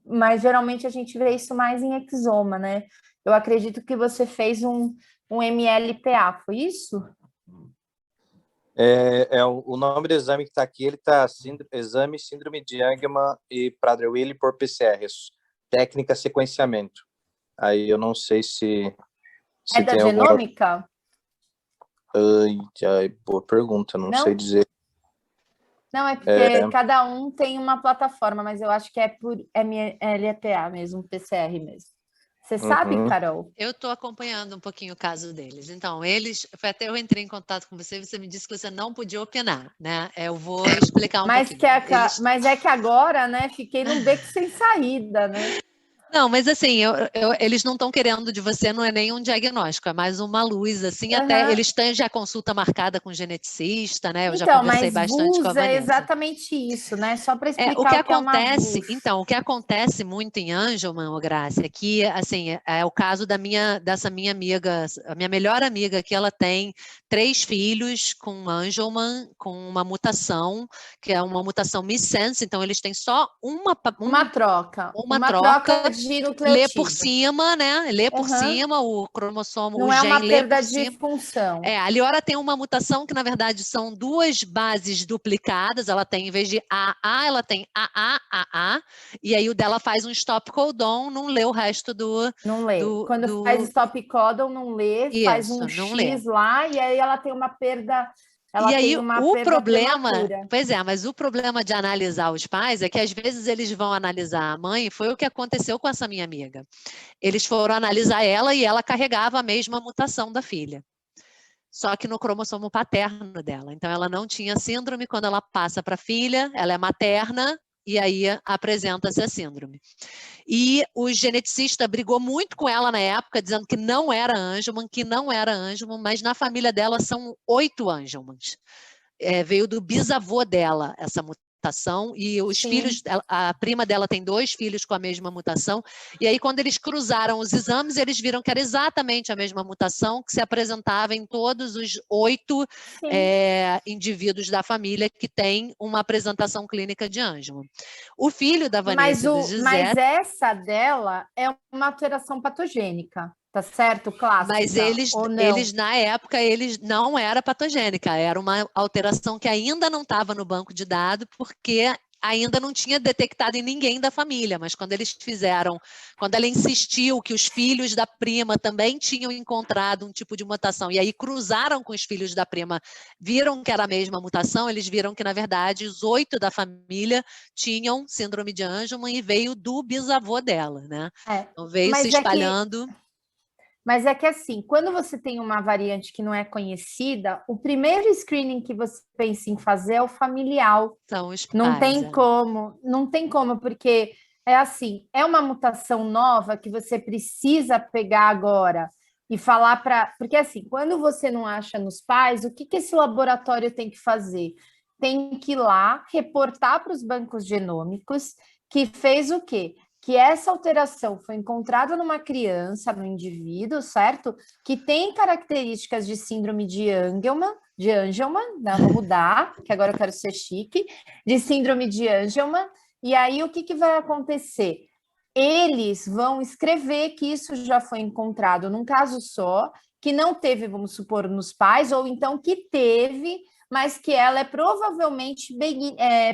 mas geralmente a gente vê isso mais em exoma, né? Eu acredito que você fez um MLPA, foi isso? O nome do exame que está aqui, ele está exame síndrome de Angelman e Prader-Willi por PCR, técnica sequenciamento. Aí eu não sei se é da genômica? Boa pergunta, não sei dizer. Não, é porque cada um tem uma plataforma, mas eu acho que é por MLPA mesmo, PCR mesmo. Você sabe, Carol? Eu estou acompanhando um pouquinho o caso deles. Então, até eu entrei em contato com você, você me disse que você não podia opinar, né? Eu vou explicar um pouquinho. Mas é que agora, né, fiquei num beco sem saída, né? Não, mas assim, eles não estão querendo de você, não é nem um diagnóstico, é mais uma luz, assim, até eles têm já consulta marcada com geneticista, né? Eu já conversei bastante com a Vanessa. É exatamente isso, né? Só para explicar o que acontece, então, o que acontece muito em Angelman, Grácia, que, assim, é o caso dessa minha amiga, a minha melhor amiga, que ela tem 3 filhos com Angelman, com uma mutação, que é uma mutação missense, então eles têm só uma troca de nucleotídeo. Lê por cima, né? Lê por cima o cromossomo, não o é gene uma lê perda por de cima. função. A Liora tem uma mutação que, na verdade, são 2 bases duplicadas. Ela tem, em vez de AA, ela tem AA, e aí o dela faz um stop codon, não lê o resto do... Não lê. Quando faz stop codon, não lê, faz um X lá, e aí ela tem uma perda... E aí o problema, mas o problema de analisar os pais é que às vezes eles vão analisar a mãe, foi o que aconteceu com essa minha amiga. Eles foram analisar ela e ela carregava a mesma mutação da filha. Só que no cromossomo paterno dela. Então ela não tinha síndrome, quando ela passa para a filha, ela é materna, e aí apresenta-se a síndrome. E o geneticista brigou muito com ela na época, dizendo que não era Angelman, mas na família dela são 8 Angelmans. Veio do bisavô dela essa mutação, e os filhos, a prima dela tem 2 filhos com a mesma mutação, e aí quando eles cruzaram os exames, eles viram que era exatamente a mesma mutação que se apresentava em todos os 8 indivíduos da família que tem uma apresentação clínica de Angelman. O filho da Vanessa e do Gisele... Mas essa dela é uma alteração patogênica. Tá certo, clássica? Mas eles, na época, não era patogênica, era uma alteração que ainda não estava no banco de dados, porque ainda não tinha detectado em ninguém da família, mas quando ela insistiu que os filhos da prima também tinham encontrado um tipo de mutação, e aí cruzaram com os filhos da prima, viram que era a mesma mutação, eles viram que, na verdade, os 8 da família tinham síndrome de Angelman e veio do bisavô dela, né? Então veio se espalhando... Mas é que assim, quando você tem uma variante que não é conhecida, o primeiro screening que você pensa em fazer é o familiar. São os pais, não tem como, porque é assim, é uma mutação nova que você precisa pegar agora e falar para... Porque, assim, quando você não acha nos pais, o que esse laboratório tem que fazer? Tem que ir lá, reportar para os bancos genômicos que fez o quê? Que essa alteração foi encontrada numa criança, no indivíduo, certo? Que tem características de síndrome de Angelman, né? Vou mudar, que agora eu quero ser chique, de síndrome de Angelman. E aí, o que vai acontecer? Eles vão escrever que isso já foi encontrado num caso só, que não teve, vamos supor, nos pais, ou então que teve, mas que ela é provavelmente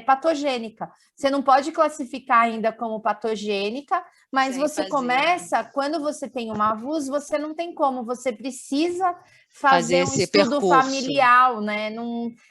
patogênica. Você não pode classificar ainda como patogênica, mas você começa, quando você tem uma VUS, você não tem como, você precisa fazer um estudo familiar, né?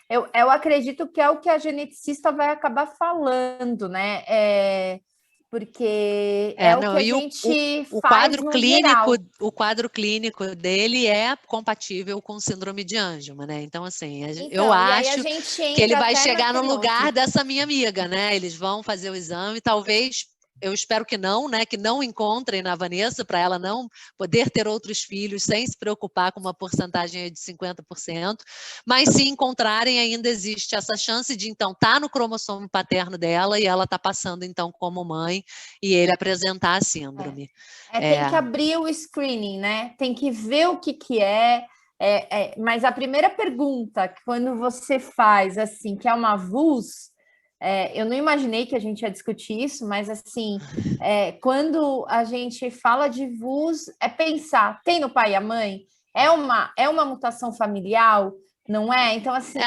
Eu acredito que é o que a geneticista vai acabar falando, né? Porque o que a gente faz no geral. O quadro clínico dele é compatível com síndrome de Angelman, né? Então, assim, eu acho que ele vai chegar no lugar dessa minha amiga, né? Eles vão fazer o exame, talvez... Eu espero que não, né? Que não encontrem na Vanessa, para ela não poder ter outros filhos sem se preocupar com uma porcentagem de 50%, mas se encontrarem, ainda existe essa chance de, então, estar no cromossomo paterno dela e ela está passando, então, como mãe, e ele apresentar a síndrome. Tem que abrir o screening, né? Tem que ver o que é. Mas a primeira pergunta, quando você faz, assim, que é uma VUS... eu não imaginei que a gente ia discutir isso, mas assim, quando a gente fala de VUS, é pensar, tem no pai e a mãe? É uma mutação familiar? Não é? Então, assim,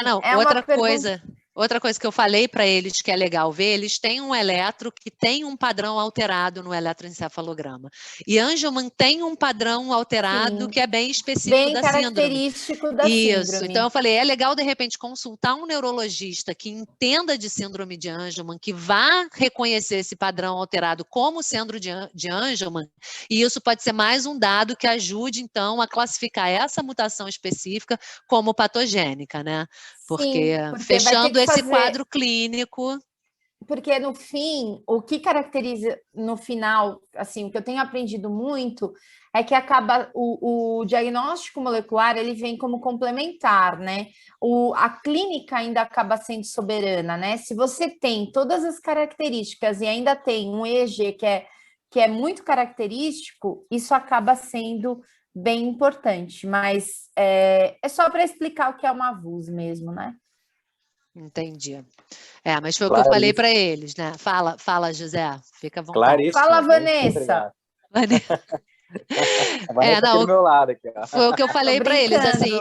Outra coisa que eu falei para eles que é legal ver, eles têm um eletro que tem um padrão alterado no eletroencefalograma. E Angelman tem um padrão alterado que é bem específico da síndrome. Bem característico da síndrome. Então eu falei, é legal de repente consultar um neurologista que entenda de síndrome de Angelman, que vá reconhecer esse padrão alterado como síndrome de Angelman, e isso pode ser mais um dado que ajude então a classificar essa mutação específica como patogênica, né? Porque fechando esse quadro clínico... Porque, no fim, o que caracteriza, no final, assim, o que eu tenho aprendido muito é que acaba o diagnóstico molecular, ele vem como complementar, né? A clínica ainda acaba sendo soberana, né? Se você tem todas as características e ainda tem um EEG que é muito característico, isso acaba sendo bem importante, mas é só para explicar o que é uma VUS mesmo, né? Entendi. Mas foi o que eu falei para eles, né? Fala, José, fica à vontade. Claríssimo. Fala, Vanessa. Do meu lado aqui, foi o que eu falei para eles, assim,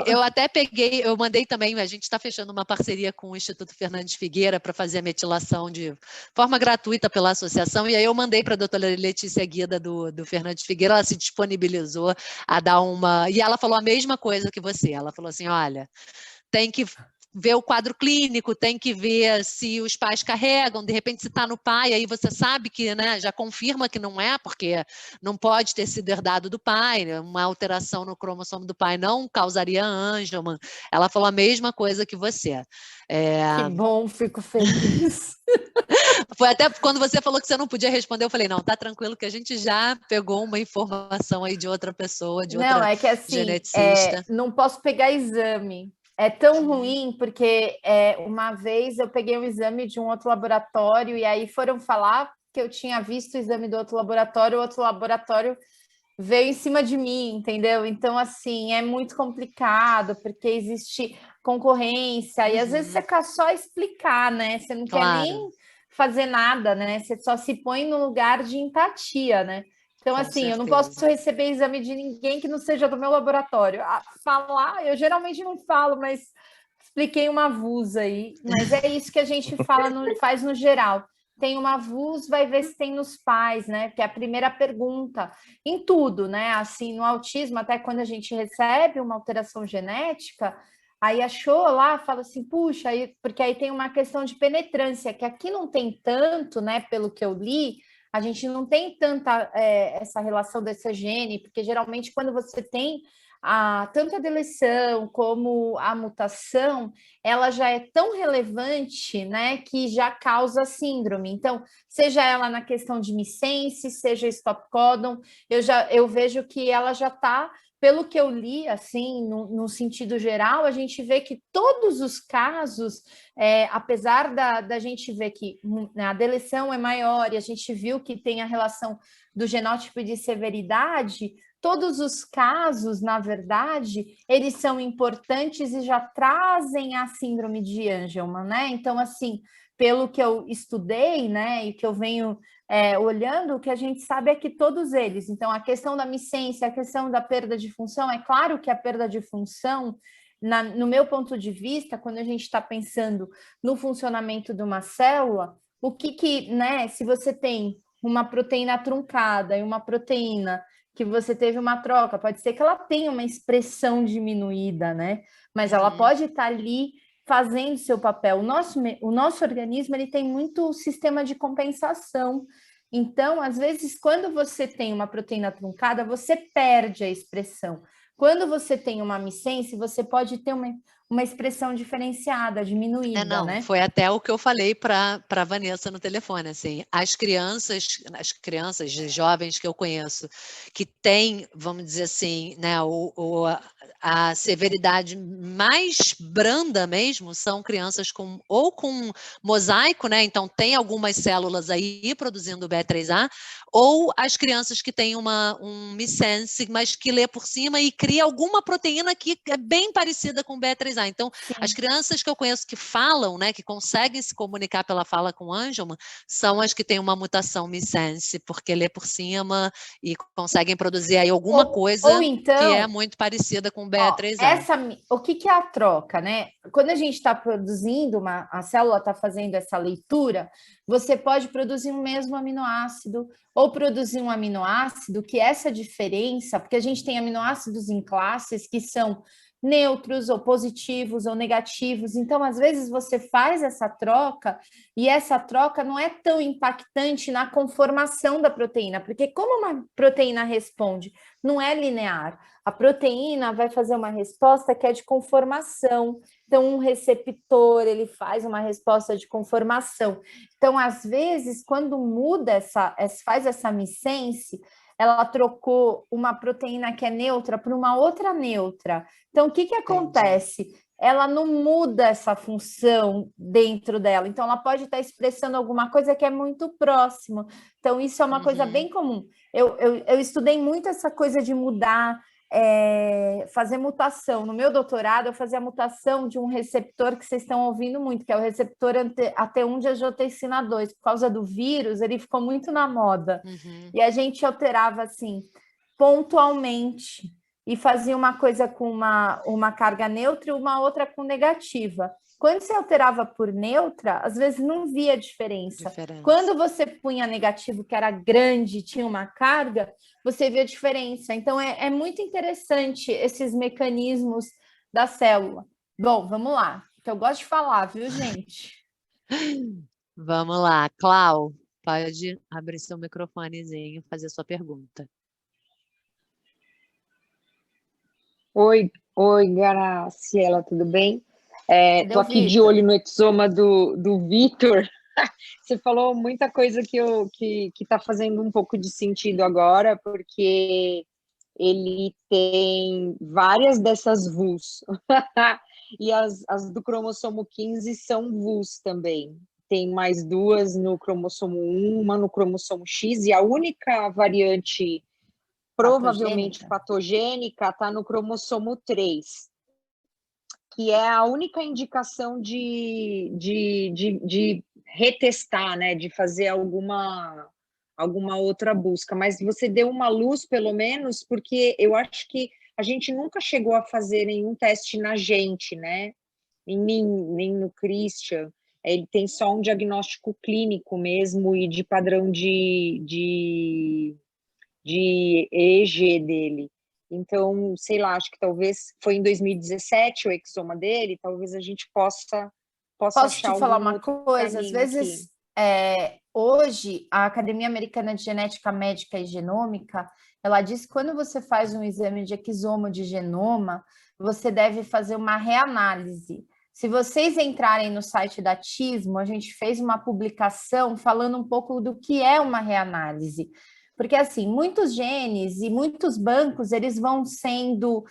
eu mandei também, a gente está fechando uma parceria com o Instituto Fernandes Figueira para fazer a metilação de forma gratuita pela associação, e aí eu mandei para a doutora Letícia Guida do Fernandes Figueira, ela se disponibilizou a dar e ela falou a mesma coisa que você, ela falou assim, olha, tem que ver o quadro clínico, tem que ver se os pais carregam, de repente se está no pai, aí você sabe que, né, já confirma que não é, porque não pode ter sido herdado do pai, uma alteração no cromossomo do pai não causaria Angelman. Ela falou a mesma coisa que você. Que bom, fico feliz. Foi até quando você falou que você não podia responder, eu falei, não, tá tranquilo que a gente já pegou uma informação aí de outra pessoa, de outra não, é que assim, geneticista. Não posso pegar exame. É tão ruim, porque uma vez eu peguei um exame de um outro laboratório e aí foram falar que eu tinha visto o exame do outro laboratório, o outro laboratório veio em cima de mim, entendeu? Então, assim, é muito complicado, porque existe concorrência, e às vezes você quer só explicar, né? Você não quer nem fazer nada, né? Você só se põe no lugar de empatia, né? Então, assim, eu não posso receber exame de ninguém que não seja do meu laboratório. Falar, eu geralmente não falo, mas expliquei uma VUS aí. Mas é isso que a gente faz no geral. Tem uma VUS, vai ver se tem nos pais, né? Que é a primeira pergunta. Em tudo, né? Assim, no autismo, até quando a gente recebe uma alteração genética, aí achou lá, fala assim, puxa, porque aí tem uma questão de penetrância, que aqui não tem tanto, né? Pelo que eu li, a gente não tem tanta essa relação dessa gene, porque geralmente quando você tem tanto a deleção como a mutação, ela já é tão relevante, né, que já causa síndrome. Então, seja ela na questão de missense, seja stop codon, eu vejo que ela já está pelo que eu li, assim, no sentido geral, a gente vê que todos os casos, apesar da gente ver que a deleção é maior e a gente viu que tem a relação do genótipo de severidade, todos os casos, na verdade, eles são importantes e já trazem a síndrome de Angelman, né? Então, assim, pelo que eu estudei, né, e que eu venho olhando, o que a gente sabe é que todos eles, então a questão da micência, a questão da perda de função, é claro que a perda de função, no meu ponto de vista, quando a gente está pensando no funcionamento de uma célula, o que, né, se você tem uma proteína truncada e uma proteína que você teve uma troca, pode ser que ela tenha uma expressão diminuída, né, mas ela pode estar ali fazendo seu papel. O nosso organismo, ele tem muito sistema de compensação. Então, às vezes, quando você tem uma proteína truncada, você perde a expressão. Quando você tem uma micência, você pode ter uma expressão diferenciada, diminuída, não, né? foi até o que eu falei para a Vanessa no telefone, assim, as crianças jovens que eu conheço, que têm, vamos dizer assim, né, a severidade mais branda mesmo, são crianças com mosaico, né, então tem algumas células aí produzindo BA3A, ou as crianças que têm um missense, mas que lê por cima e cria alguma proteína que é bem parecida com BA3A. Então, Sim. As crianças que eu conheço que falam, né, que conseguem se comunicar pela fala com Angelman, são as que têm uma mutação missense, porque lê por cima e conseguem produzir aí alguma coisa então, que é muito parecida com BA3A. O que é a troca, né? Quando a gente está produzindo, a célula está fazendo essa leitura, você pode produzir um mesmo aminoácido ou produzir um aminoácido que essa diferença, porque a gente tem aminoácidos em classes que são neutros ou positivos ou negativos. Então, às vezes você faz essa troca e essa troca não é tão impactante na conformação da proteína, porque como uma proteína responde, não é linear. A proteína vai fazer uma resposta que é de conformação. Então, um receptor, ele faz uma resposta de conformação. Então, às vezes, quando muda faz essa missense, ela trocou uma proteína que é neutra por uma outra neutra. Então, o que acontece? Ela não muda essa função dentro dela. Então, ela pode estar expressando alguma coisa que é muito próximo. Então, isso é uma coisa bem comum. Eu estudei muito essa coisa de mudar, fazer mutação. No meu doutorado, eu fazia a mutação de um receptor que vocês estão ouvindo muito, que é o receptor AT1 de angiotensina 2. Por causa do vírus, ele ficou muito na moda. E a gente alterava, assim, pontualmente, e fazia uma coisa com uma carga neutra e uma outra com negativa. Quando você alterava por neutra, às vezes não via diferença. Quando você punha negativo, que era grande, tinha uma carga, você via diferença. Então, é muito interessante esses mecanismos da célula. Bom, vamos lá, que eu gosto de falar, viu, gente? Vamos lá, Clau, pode abrir seu microfonezinho e fazer sua pergunta. Oi, Graciela, tudo bem? Tô aqui de olho no exoma do Vitor. Você falou muita coisa que está fazendo um pouco de sentido agora, porque ele tem várias dessas VUs. E as do cromossomo 15 são VUs também. Tem mais duas no cromossomo 1, uma no cromossomo X, e a única variante provavelmente patogênica está no cromossomo 3, que é a única indicação de retestar, né, de fazer alguma outra busca. Mas você deu uma luz, pelo menos, porque eu acho que a gente nunca chegou a fazer nenhum teste na gente, né, em mim, nem no Christian. Ele tem só um diagnóstico clínico mesmo e de padrão de EG dele. Então, sei lá, acho que talvez foi em 2017 o exoma dele, talvez a gente possa Posso te falar uma coisa? Às vezes, hoje, a Academia Americana de Genética Médica e Genômica, ela diz que quando você faz um exame de exoma de genoma, você deve fazer uma reanálise. Se vocês entrarem no site da TISMO, a gente fez uma publicação falando um pouco do que é uma reanálise. Porque, assim, muitos genes e muitos bancos, eles vão sendo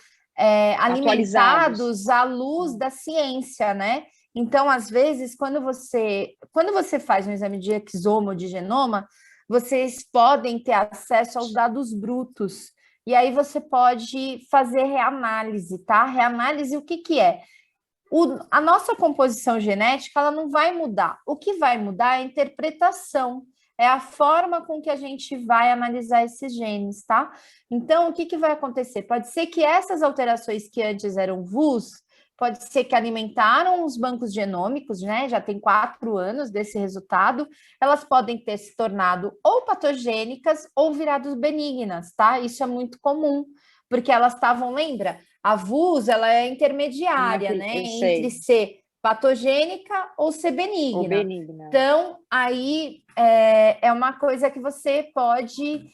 alimentados à luz da ciência, né? Então, às vezes, quando você faz um exame de exoma ou de genoma, vocês podem ter acesso aos dados brutos. E aí você pode fazer reanálise, tá? Reanálise, o que que é? A nossa composição genética, ela não vai mudar. O que vai mudar é a interpretação, é a forma com que a gente vai analisar esses genes, tá? Então, o que que vai acontecer? Pode ser que essas alterações que antes eram VUS, pode ser que alimentaram os bancos genômicos, né? Já tem 4 anos desse resultado, elas podem ter se tornado ou patogênicas ou virado benignas, tá? Isso é muito comum, porque elas estavam, lembra? A VUS, ela é intermediária, né? Entre ser patogênica ou ser benigna. Então, aí é uma coisa que você pode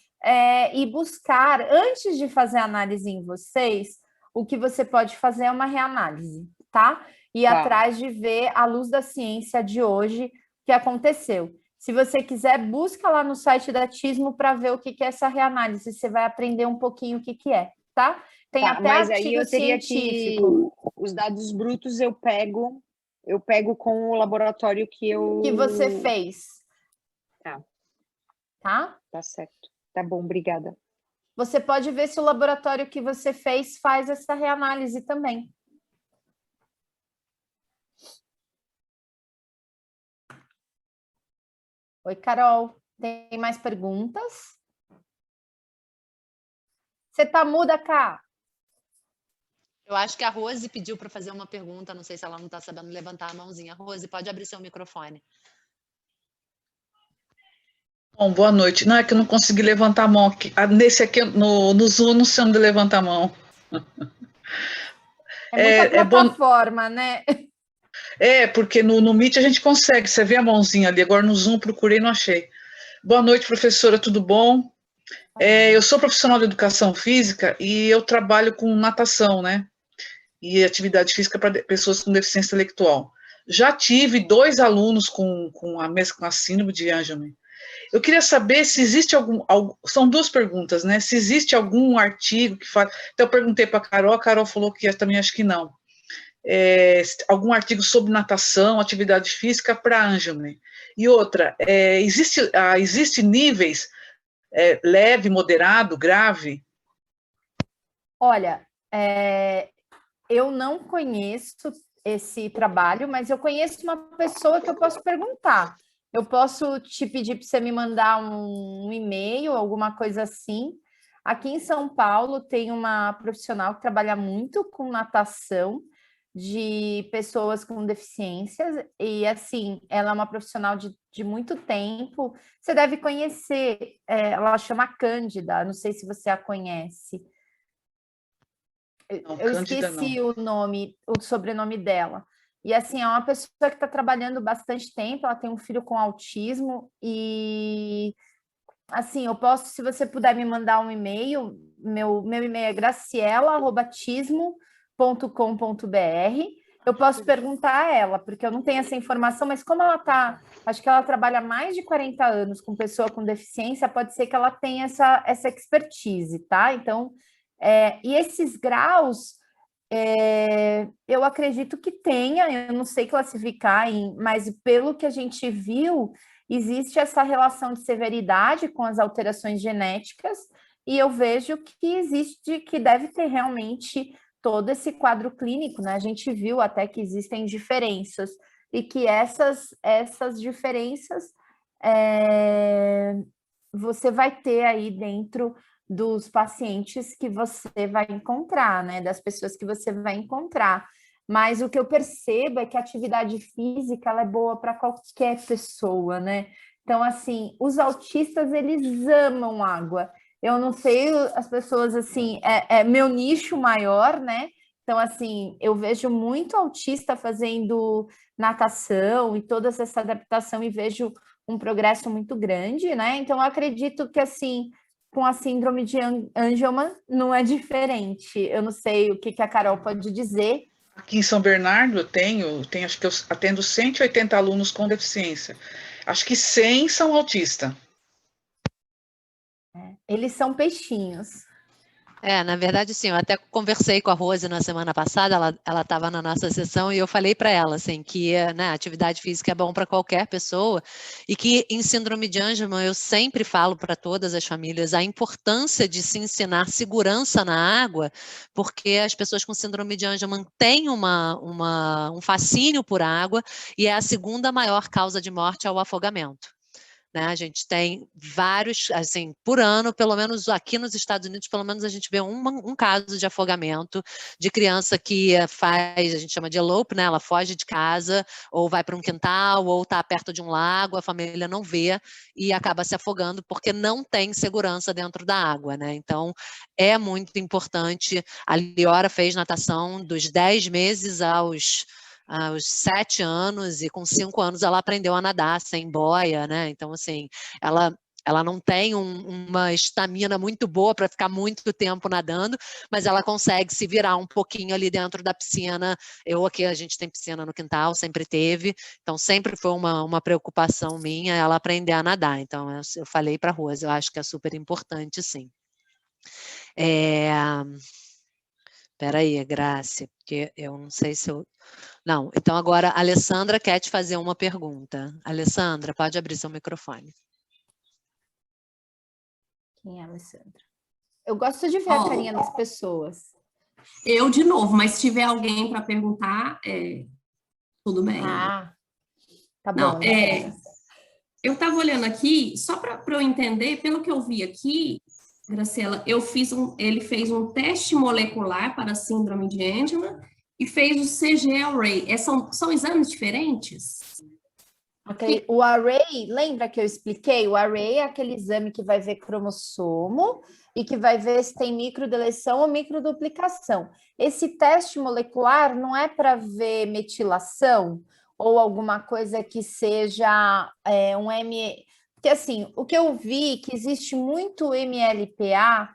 ir buscar, antes de fazer análise em vocês, o que você pode fazer é uma reanálise, tá? Ir atrás de ver, à luz da ciência de hoje, o que aconteceu. Se você quiser, busca lá no site da Tismo para ver o que é essa reanálise, você vai aprender um pouquinho o que é, tá? Tem até mas artigo aí eu teria científico. Os dados brutos eu pego com o laboratório que você fez. Tá? Tá certo. Tá bom, obrigada. Você pode ver se o laboratório que você fez faz essa reanálise também. Oi, Carol. Tem mais perguntas? Você tá muda, Cá? Eu acho que a Rose pediu para fazer uma pergunta, não sei se ela não está sabendo levantar a mãozinha. Rose, pode abrir seu microfone. Bom, boa noite. Não, é que eu não consegui levantar a mão aqui. Nesse aqui, no Zoom, não sei onde levanta a mão. É muita plataforma, né? Porque no Meet a gente consegue, você vê a mãozinha ali. Agora no Zoom procurei e não achei. Boa noite, professora, tudo bom? Eu sou profissional de educação física e eu trabalho com natação, né? E atividade física para pessoas com deficiência intelectual. Já tive 2 alunos com a síndrome de Angelman. Eu queria saber se existe são 2 perguntas, né? Se existe algum artigo que fala... Então, eu perguntei para a Carol falou que também acho que não. Algum artigo sobre natação, atividade física para Angelman. E outra, existe níveis leve, moderado, grave? Olha, eu não conheço esse trabalho, mas eu conheço uma pessoa que eu posso perguntar. Eu posso te pedir para você me mandar um e-mail, alguma coisa assim. Aqui em São Paulo tem uma profissional que trabalha muito com natação de pessoas com deficiências, e assim, ela é uma profissional de muito tempo. Você deve conhecer, ela chama Cândida, não sei se você a conhece. Eu esqueci o sobrenome dela. E assim, é uma pessoa que está trabalhando bastante tempo, ela tem um filho com autismo, e assim, eu posso, se você puder me mandar um e-mail, meu e-mail é graciela@tismo.com.br. Eu posso perguntar a ela, porque eu não tenho essa informação, mas como ela acho que ela trabalha mais de 40 anos com pessoa com deficiência, pode ser que ela tenha essa expertise, tá? Então, e esses graus, eu acredito que tenha, eu não sei classificar, mas pelo que a gente viu, existe essa relação de severidade com as alterações genéticas, e eu vejo que deve ter realmente todo esse quadro clínico, né? A gente viu até que existem diferenças, e que essas diferenças você vai ter aí dentro dos pacientes que você vai encontrar, né? Das pessoas que você vai encontrar. Mas o que eu percebo é que a atividade física ela é boa para qualquer pessoa, né? Então, assim, os autistas, eles amam água. Eu não sei, as pessoas, assim, é meu nicho maior, né? Então, assim, eu vejo muito autista fazendo natação e toda essa adaptação e vejo um progresso muito grande, né? Então, eu acredito que, assim, com a síndrome de Angelman não é diferente. Eu não sei o que a Carol pode dizer. Aqui em São Bernardo eu tenho acho que eu atendo 180 alunos com deficiência. Acho que 100 são autistas. Eles são peixinhos. Na verdade, sim, eu até conversei com a Rose na semana passada, ela estava na nossa sessão e eu falei para ela, assim, que né, atividade física é bom para qualquer pessoa e que em síndrome de Angelman eu sempre falo para todas as famílias a importância de se ensinar segurança na água, porque as pessoas com síndrome de Angelman têm um fascínio por água e é a segunda maior causa de morte ao afogamento. Né, a gente tem vários, assim, por ano, pelo menos aqui nos Estados Unidos, pelo menos a gente vê um caso de afogamento de criança que faz, a gente chama de elope, né, ela foge de casa, ou vai para um quintal, ou está perto de um lago, a família não vê e acaba se afogando porque não tem segurança dentro da água, né, então é muito importante. A Liora fez natação dos 10 meses aos 7 anos, e com 5 anos ela aprendeu a nadar sem boia, né? Então, assim, ela não tem uma estamina muito boa para ficar muito tempo nadando, mas ela consegue se virar um pouquinho ali dentro da piscina. Aqui a gente tem piscina no quintal, sempre teve, então sempre foi uma preocupação minha ela aprender a nadar. Então, eu falei para a Rose, eu acho que é super importante, sim. Espera aí, Grace, porque eu não sei se eu... Não, então agora a Alessandra quer te fazer uma pergunta. Alessandra, pode abrir seu microfone. Quem é a Alessandra? Eu gosto de ver a carinha das pessoas. Eu de novo, mas se tiver alguém para perguntar, tudo bem. Ah, tá bom. Não, eu estava olhando aqui, só para eu entender, pelo que eu vi aqui, Graciela, ele fez um teste molecular para a síndrome de Angelman e fez o CG-Array. São exames diferentes? Okay. O array, lembra que eu expliquei? O array é aquele exame que vai ver cromossomo e que vai ver se tem microdeleção ou microduplicação. Esse teste molecular não é para ver metilação ou alguma coisa que seja um Porque, assim, o que eu vi que existe muito MLPA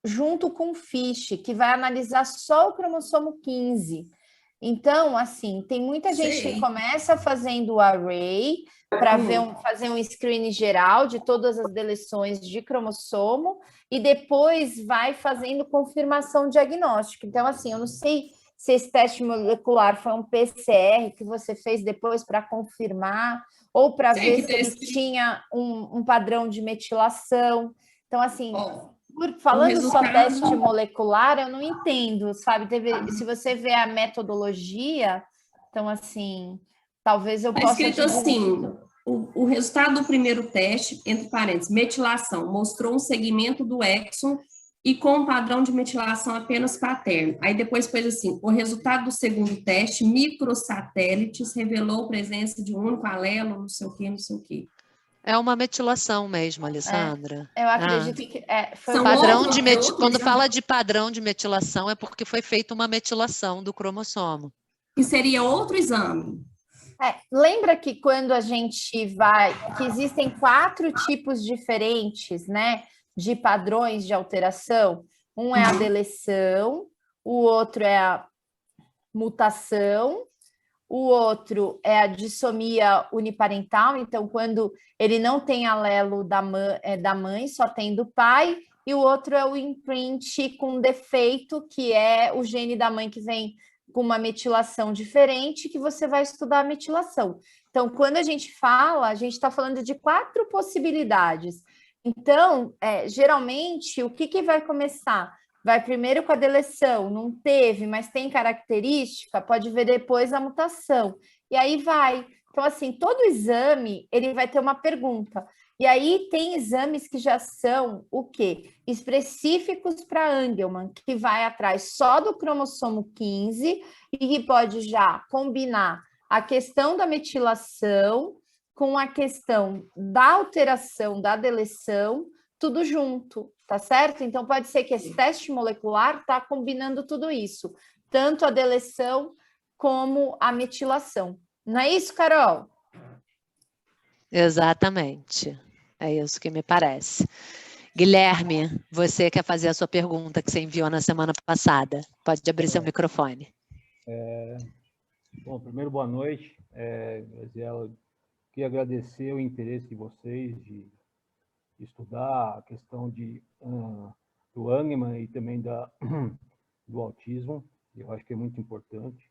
junto com o FISH, que vai analisar só o cromossomo 15. Então, assim, tem muita gente que começa fazendo o array para fazer um screen geral de todas as deleções de cromossomo e depois vai fazendo confirmação diagnóstica. Então, assim, eu não sei se esse teste molecular foi um PCR que você fez depois para confirmar ou para ver se ele tinha um padrão de metilação. Então, assim... Falando só teste molecular, eu não entendo, sabe? Se você vê a metodologia, então, assim, talvez eu possa... Está escrito assim, o resultado do primeiro teste, entre parênteses, metilação, mostrou um segmento do exon e com um padrão de metilação apenas paterno. Aí depois pôs assim, o resultado do segundo teste, microsatélites, revelou presença de um único alelo, não sei o quê, não sei o quê. É uma metilação mesmo, Alessandra. Eu acredito que foi padrão de quando fala de padrão de metilação é porque foi feita uma metilação do cromossomo. E seria outro exame. Lembra que quando a gente que existem 4 tipos diferentes, né, de padrões de alteração? Um é a deleção, o outro é a mutação, o outro é a dissomia uniparental, então quando ele não tem alelo da mãe, só tem do pai, e o outro é o imprint com defeito, que é o gene da mãe que vem com uma metilação diferente, que você vai estudar a metilação. Então, quando a gente fala, a gente está falando de 4 possibilidades. Então, geralmente, o que vai começar? Vai primeiro com a deleção, não teve, mas tem característica, pode ver depois a mutação. E aí vai. Então, assim, todo exame, ele vai ter uma pergunta. E aí tem exames que já são o quê? Específicos para Angelman, que vai atrás só do cromossomo 15 e que pode já combinar a questão da metilação com a questão da alteração da deleção, tudo junto, tá certo? Então, pode ser que esse teste molecular está combinando tudo isso, tanto a deleção como a metilação. Não é isso, Carol? Exatamente. É isso que me parece. Guilherme, você quer fazer a sua pergunta que você enviou na semana passada. Pode abrir seu microfone. Bom, primeiro, boa noite. Graziela, queria agradecer o interesse de vocês estudar a questão do Angelman e também do autismo. Eu acho que é muito importante.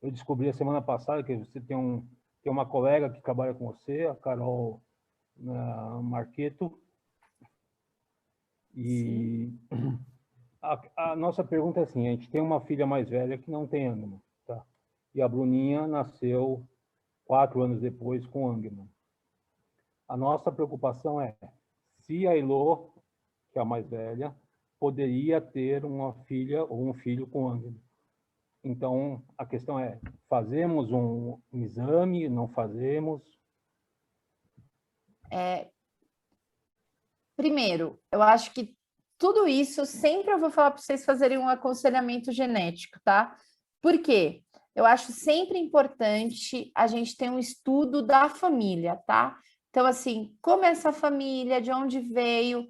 Eu descobri a semana passada que você tem uma colega que trabalha com você, a Carol Marqueto. E a nossa pergunta é assim, a gente tem uma filha mais velha que não tem Angelman, tá? E a Bruninha nasceu 4 anos depois com Angelman. A nossa preocupação é se a Elô, que é a mais velha, poderia ter uma filha ou um filho com Angelman. Então, a questão é, fazemos um exame, não fazemos? Primeiro, eu acho que tudo isso, sempre eu vou falar para vocês fazerem um aconselhamento genético, tá? Por quê? Eu acho sempre importante a gente ter um estudo da família, tá? Então, assim, como é essa família, de onde veio,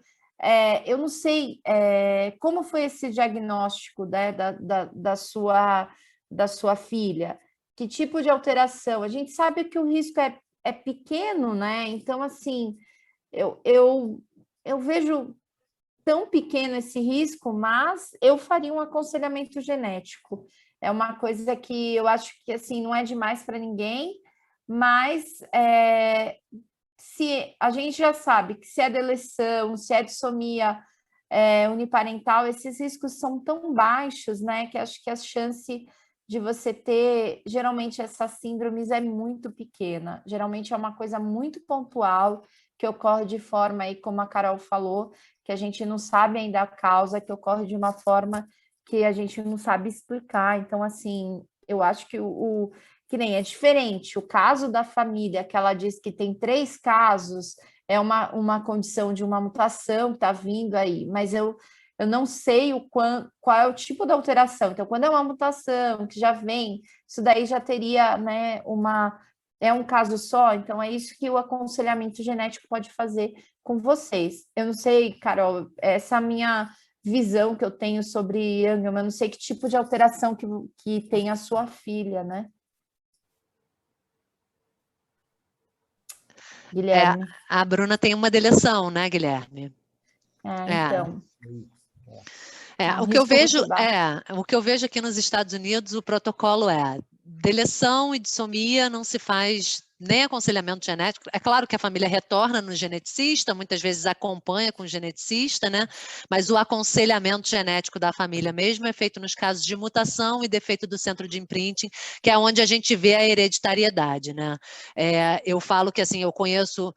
eu não sei como foi esse diagnóstico, né, da sua filha, que tipo de alteração. A gente sabe que o risco é pequeno, né? Então, assim, eu vejo tão pequeno esse risco, mas eu faria um aconselhamento genético. É uma coisa que eu acho que assim não é demais para ninguém, mas se a gente já sabe que se é deleção, se é dissomia uniparental, esses riscos são tão baixos, né, que acho que a chance de você ter, geralmente, essas síndromes é muito pequena. Geralmente é uma coisa muito pontual, que ocorre de forma, aí, como a Carol falou, que a gente não sabe ainda a causa, que ocorre de uma forma que a gente não sabe explicar. Então, assim, eu acho que que nem é diferente. O caso da família, que ela diz que tem 3 casos, é uma condição de uma mutação que está vindo aí, mas eu não sei qual é o tipo da alteração. Então, quando é uma mutação que já vem, isso daí já teria, né, é um caso só, então é isso que o aconselhamento genético pode fazer com vocês. Eu não sei, Carol, essa é a minha visão que eu tenho sobre Angelman, eu não sei que tipo de alteração que tem a sua filha, né? Guilherme. A Bruna tem uma deleção, né, Guilherme? Então. O que eu vejo aqui nos Estados Unidos, o protocolo é deleção e dissomia, não se faz nem aconselhamento genético. É claro que a família retorna no geneticista, muitas vezes acompanha com o geneticista, né? Mas o aconselhamento genético da família mesmo é feito nos casos de mutação e defeito do centro de imprinting, que é onde a gente vê a hereditariedade, né? Eu falo que, assim, eu conheço,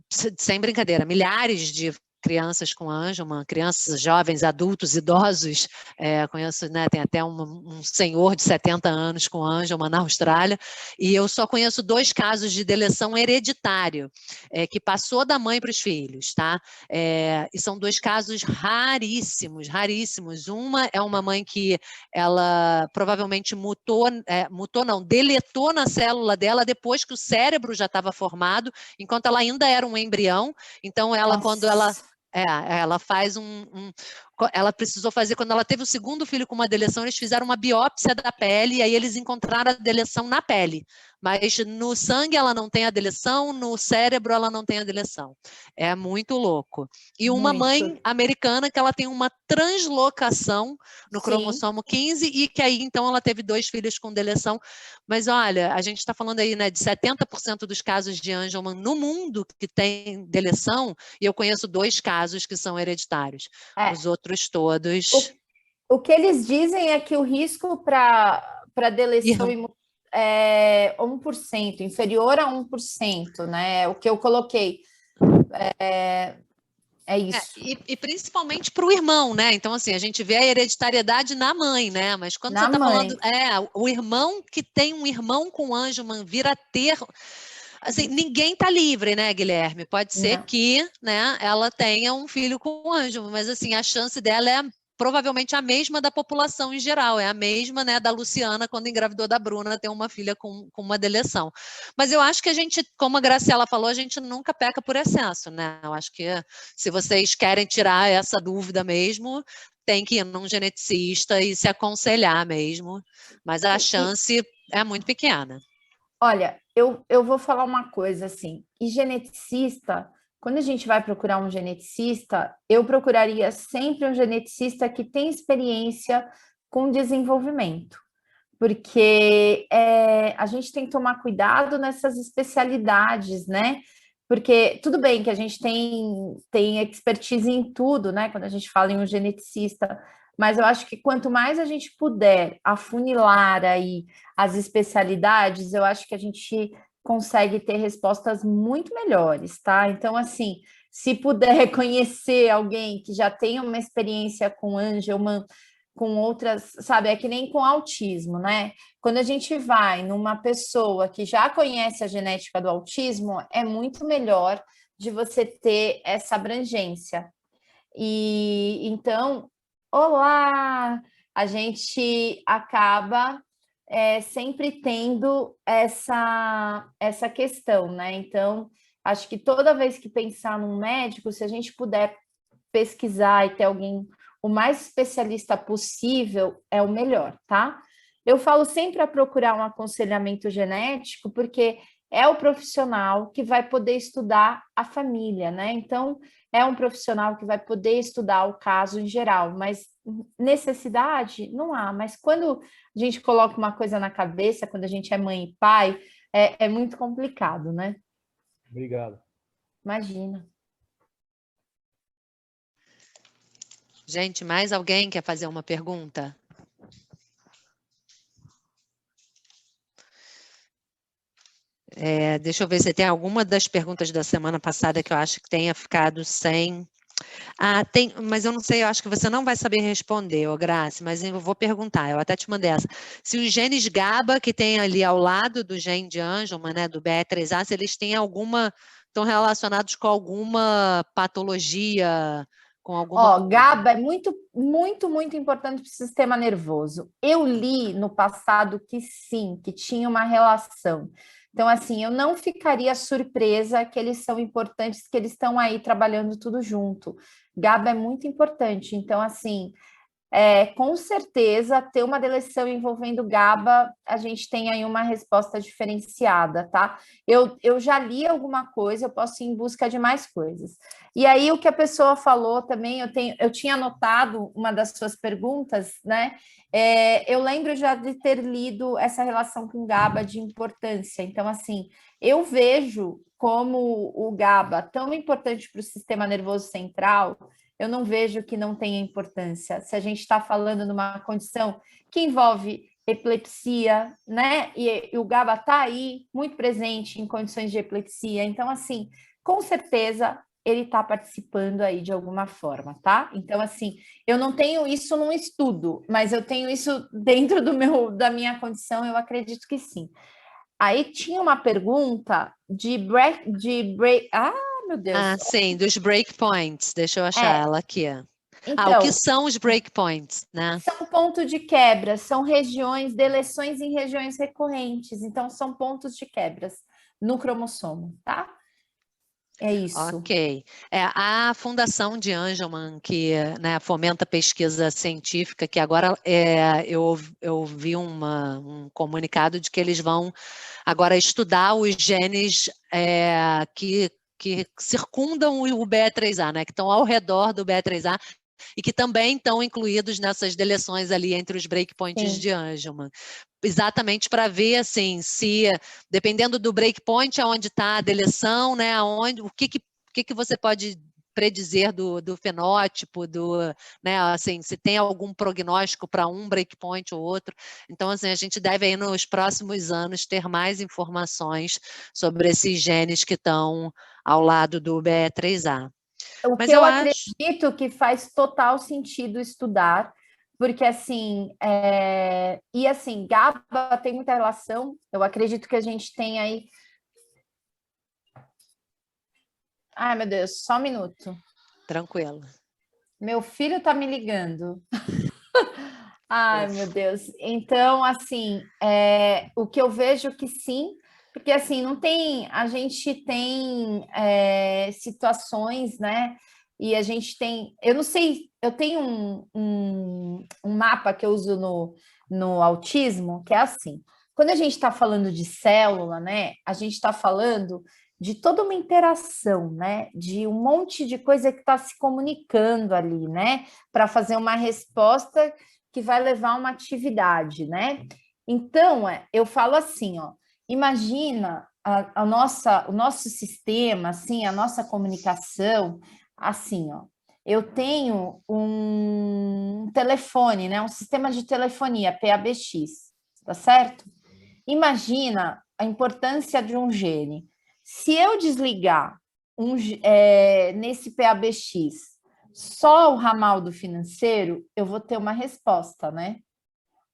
sem brincadeira, milhares de crianças com Angelman, crianças, jovens, adultos, idosos, conheço, né, tem até um senhor de 70 anos com Angelman na Austrália, e eu só conheço 2 casos de deleção hereditário, que passou da mãe para os filhos, tá? E são 2 casos raríssimos, raríssimos. Uma é uma mãe que ela provavelmente deletou na célula dela depois que o cérebro já estava formado, enquanto ela ainda era um embrião. Então, quando ela faz ela precisou fazer, quando ela teve o segundo filho com uma deleção, eles fizeram uma biópsia da pele, e aí eles encontraram a deleção na pele, mas no sangue ela não tem a deleção, no cérebro ela não tem a deleção. É muito louco. E uma mãe americana que ela tem uma translocação no cromossomo 15, e que aí então ela teve 2 filhos com deleção. Mas olha, a gente está falando aí, né, de 70% dos casos de Angelman no mundo que tem deleção, e eu conheço 2 casos que são hereditários. Os outros todos. O que eles dizem é que o risco para deleção é 1%, inferior a 1%, né? O que eu coloquei. É isso. E principalmente para o irmão, né? Então, assim, a gente vê a hereditariedade na mãe, né? Mas quando você está falando, o irmão que tem um irmão com Angelman vir a ter. Assim, ninguém está livre, né, Guilherme? Pode ser que, né, ela tenha um filho com Angelman, mas assim, a chance dela é provavelmente a mesma da população em geral, é a mesma, né, da Luciana quando engravidou da Bruna, ter uma filha com uma deleção. Mas eu acho que a gente, como a Graciela falou, a gente nunca peca por excesso, né? Eu acho que se vocês querem tirar essa dúvida mesmo, tem que ir num geneticista e se aconselhar mesmo, mas a chance é muito pequena. Olha, eu vou falar uma coisa assim, e geneticista quando a gente vai procurar um geneticista, eu procuraria sempre um geneticista que tem experiência com desenvolvimento, porque a gente tem que tomar cuidado nessas especialidades, né? Porque tudo bem que a gente tem expertise em tudo, né? Quando a gente fala em um geneticista, mas eu acho que quanto mais a gente puder afunilar aí as especialidades, eu acho que a gente consegue ter respostas muito melhores, tá? Então, assim, se puder conhecer alguém que já tem uma experiência com Angelman, com outras, sabe, é que nem com autismo, né? Quando a gente vai numa pessoa que já conhece a genética do autismo, é muito melhor de você ter essa abrangência. E então, olá, a gente acaba sempre tendo essa questão, né? Então, acho que toda vez que pensar num médico, se a gente puder pesquisar e ter alguém o mais especialista possível, é o melhor, tá? Eu falo sempre a procurar um aconselhamento genético, porque é o profissional que vai poder estudar a família, né? Então, é um profissional que vai poder estudar o caso em geral, mas necessidade não há. Mas quando a gente coloca uma coisa na cabeça, quando a gente é mãe e pai, é muito complicado, né? Obrigado. Imagina. Gente, mais alguém quer fazer uma pergunta? Deixa eu ver se tem alguma das perguntas da semana passada que eu acho que tenha ficado sem... tem, mas eu não sei, eu acho que você não vai saber responder, Grace, mas eu vou perguntar, eu até te mandei essa. Se os genes GABA que tem ali ao lado do gene de Angelman, né, do BE3A, se eles têm estão relacionados com alguma patologia, com alguma... GABA é muito, muito, muito importante para o sistema nervoso. Eu li no passado que sim, que tinha uma relação. Então, assim, eu não ficaria surpresa que eles são importantes, que eles estão aí trabalhando tudo junto. GABA é muito importante. Então, assim, com certeza, ter uma deleção envolvendo GABA, a gente tem aí uma resposta diferenciada, tá? Eu já li alguma coisa, eu posso ir em busca de mais coisas. E aí, o que a pessoa falou também, eu tinha anotado uma das suas perguntas, né? Eu lembro já de ter lido essa relação com GABA de importância. Então, assim, eu vejo como o GABA tão importante para o sistema nervoso central, eu não vejo que não tenha importância. Se a gente está falando numa condição que envolve epilepsia, né? E o GABA está aí, muito presente em condições de epilepsia. Então, assim, com certeza ele está participando aí de alguma forma, tá? Então, assim, eu não tenho isso num estudo, mas eu tenho isso dentro da minha condição, eu acredito que sim. Aí tinha uma pergunta de break. Meu Deus. Sim, dos breakpoints. Deixa eu achar ela aqui. Então, o que são os breakpoints, né? São ponto de quebra, são regiões, deleções em regiões recorrentes. Então, são pontos de quebras no cromossomo, tá? É isso. Ok. A Fundação de Angelman, que, né, fomenta pesquisa científica, que agora eu vi um comunicado de que eles vão agora estudar os genes que circundam o BE3A, né, que estão ao redor do BE3A, e que também estão incluídos nessas deleções ali entre os breakpoints Sim. de Angelman. Exatamente para ver, assim, se, dependendo do breakpoint, aonde está a deleção, né, o que você pode predizer do fenótipo, né, assim, se tem algum prognóstico para um breakpoint ou outro. Então, assim, a gente deve aí nos próximos anos ter mais informações sobre esses genes que estão ao lado do BE3A. Mas eu acredito que faz total sentido estudar, porque assim, e assim, GABA tem muita relação, eu acredito que a gente tem aí... Ai, meu Deus, só um minuto. Tranquilo. Meu filho tá me ligando. Ai, meu Deus. Então, assim, o que eu vejo que sim, porque assim, a gente tem situações, né? E a gente tem, eu não sei, eu tenho um mapa que eu uso no autismo, que é assim: quando a gente está falando de célula, né, a gente está falando de toda uma interação, né, de um monte de coisa que está se comunicando ali, né, para fazer uma resposta que vai levar a uma atividade, né? Então, eu falo assim, ó, imagina o nosso sistema, assim, a nossa comunicação, assim, ó, eu tenho um telefone, né, um sistema de telefonia, PABX, tá certo? Imagina a importância de um gene. Se eu desligar nesse PABX só o ramal do financeiro, eu vou ter uma resposta, né?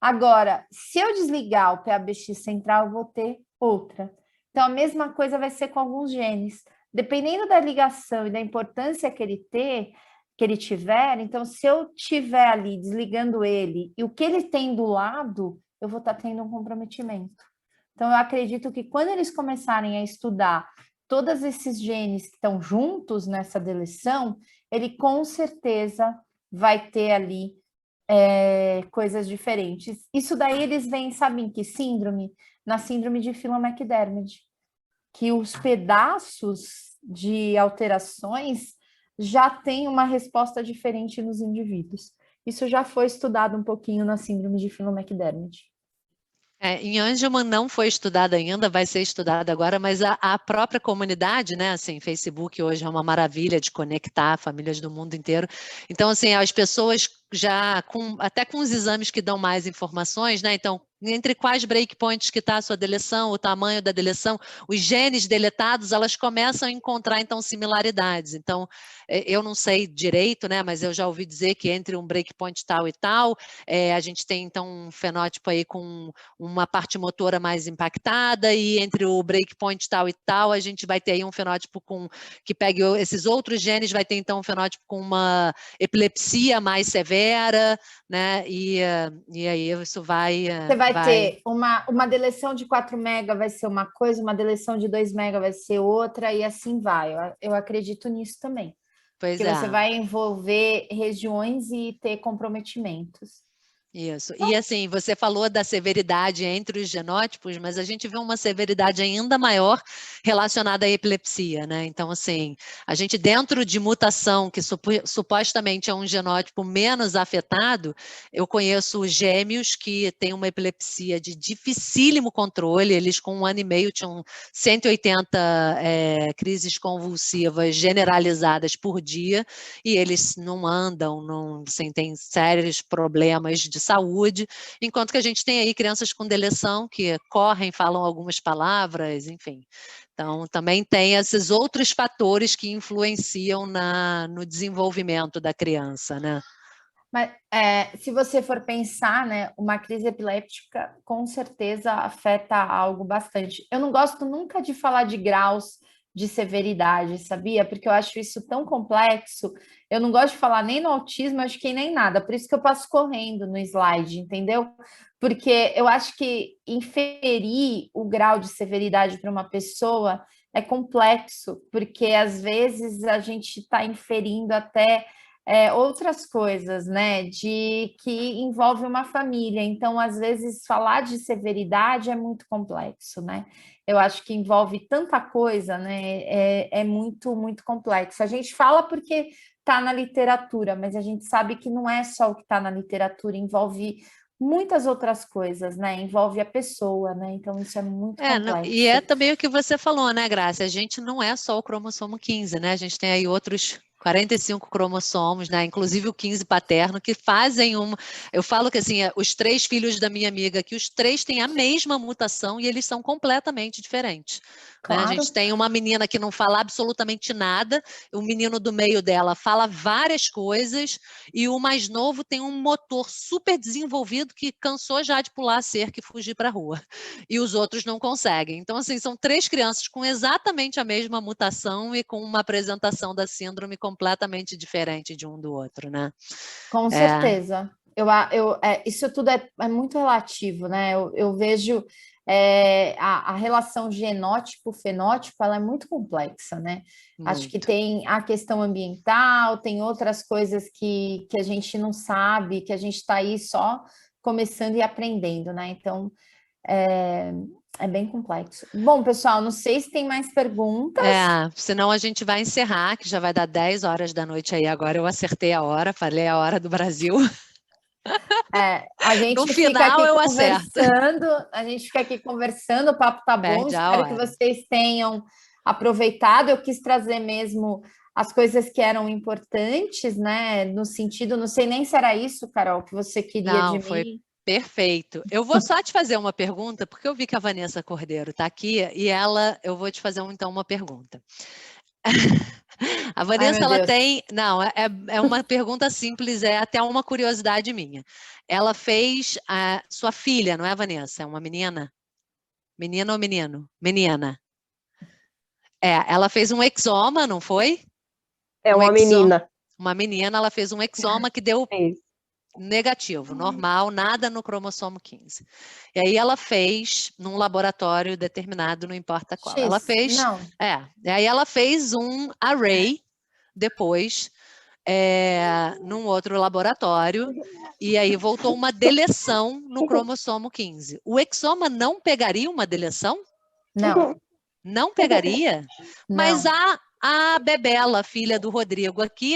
Agora, se eu desligar o PABX central, eu vou ter outra. Então, a mesma coisa vai ser com alguns genes. Dependendo da ligação e da importância que ele tiver, então, se eu tiver ali desligando ele e o que ele tem do lado, eu vou estar tendo um comprometimento. Então, eu acredito que quando eles começarem a estudar todos esses genes que estão juntos nessa deleção, ele com certeza vai ter ali coisas diferentes. Isso daí eles veem, sabem que síndrome? Na síndrome de Phelan-McDermid, que os pedaços de alterações já têm uma resposta diferente nos indivíduos. Isso já foi estudado um pouquinho na síndrome de Phelan-McDermid. Em Angelman não foi estudado ainda, vai ser estudado agora, mas a própria comunidade, né, assim, Facebook hoje é uma maravilha de conectar famílias do mundo inteiro. Então, assim, as pessoas já, até com os exames que dão mais informações, né, então, entre quais breakpoints que está a sua deleção, o tamanho da deleção, os genes deletados, elas começam a encontrar, então, similaridades. Então, eu não sei direito, né, mas eu já ouvi dizer que entre um breakpoint tal e tal, a gente tem, então, um fenótipo aí com uma parte motora mais impactada, e entre o breakpoint tal e tal, a gente vai ter aí um fenótipo que pegue esses outros genes, vai ter, então, um fenótipo com uma epilepsia mais severa, né, e aí isso vai... Você vai ter uma deleção de 4 mega vai ser uma coisa, uma deleção de 2 mega vai ser outra, e assim vai. Eu acredito nisso também. Pois porque você vai envolver regiões e ter comprometimentos. Isso. E assim, você falou da severidade entre os genótipos, mas a gente vê uma severidade ainda maior relacionada à epilepsia, né? Então, assim, a gente dentro de mutação, que supostamente é um genótipo menos afetado, eu conheço gêmeos que têm uma epilepsia de dificílimo controle, eles com 1 ano e meio tinham 180 crises convulsivas generalizadas por dia, e eles não andam, assim, têm sérios problemas de saúde, enquanto que a gente tem aí crianças com deleção que correm, falam algumas palavras, enfim. Então, também tem esses outros fatores que influenciam no desenvolvimento da criança, né? Mas se você for pensar, né, uma crise epiléptica com certeza afeta algo bastante. Eu não gosto nunca de falar de graus de severidade, sabia? Porque eu acho isso tão complexo. Eu não gosto de falar nem no autismo, acho que nem nada. Por isso que eu passo correndo no slide, entendeu? Porque eu acho que inferir o grau de severidade para uma pessoa é complexo, porque às vezes a gente está inferindo até outras coisas, né? Que envolve uma família. Então, às vezes, falar de severidade é muito complexo, né? Eu acho que envolve tanta coisa, né? É muito, muito complexo. A gente fala porque está na literatura, mas a gente sabe que não é só o que está na literatura, envolve muitas outras coisas, né? Envolve a pessoa, né? Então, isso é muito complexo. Não, e é também o que você falou, né, Graça? A gente não é só o cromossomo 15, né? A gente tem aí outros 45 cromossomos, né? Inclusive o 15 paterno, que fazem uma... Eu falo que, assim, os 3 filhos da minha amiga, que os 3 têm a mesma mutação e eles são completamente diferentes. Claro. Né? A gente tem uma menina que não fala absolutamente nada, o menino do meio dela fala várias coisas, e o mais novo tem um motor super desenvolvido que cansou já de pular a cerca e fugir para a rua. E os outros não conseguem. Então, assim, são 3 crianças com exatamente a mesma mutação e com uma apresentação da síndrome completamente diferente de um do outro, né? Com certeza. Isso tudo é muito relativo, né? Eu vejo a relação genótipo-fenótipo, ela é muito complexa, né? Muito. Acho que tem a questão ambiental, tem outras coisas que a gente não sabe, que a gente está aí só começando e aprendendo, né? Então, É bem complexo. Bom, pessoal, não sei se tem mais perguntas. Senão a gente vai encerrar, que já vai dar 10 horas da noite aí agora. Eu acertei a hora, falei a hora do Brasil. A gente No fica final aqui eu acerto. a gente fica aqui conversando, o papo tá bom, Perde a espero que hora. vocês tenham aproveitado. Eu quis trazer mesmo as coisas que eram importantes, né? No sentido, não sei nem se era isso, Carol, que você queria de Foi mim. perfeito. Eu vou só te fazer uma pergunta, porque eu vi que a Vanessa Cordeiro está aqui, e eu vou te fazer então uma pergunta. A Vanessa, ela tem... Não, é uma pergunta simples, é até uma curiosidade minha. Ela fez a sua filha, não é, Vanessa? É uma menina? Menina ou menino? Menina. Ela fez um exoma, não foi? É uma menina. Uma menina, ela fez um exoma que deu negativo, normal, nada no cromossomo 15. E aí ela fez num laboratório determinado, não importa qual. Ela fez, e aí ela fez um array depois num outro laboratório e aí voltou uma deleção no cromossomo 15. O exoma não pegaria uma deleção? Não. Não pegaria? Não. Mas a Bebela, filha do Rodrigo aqui,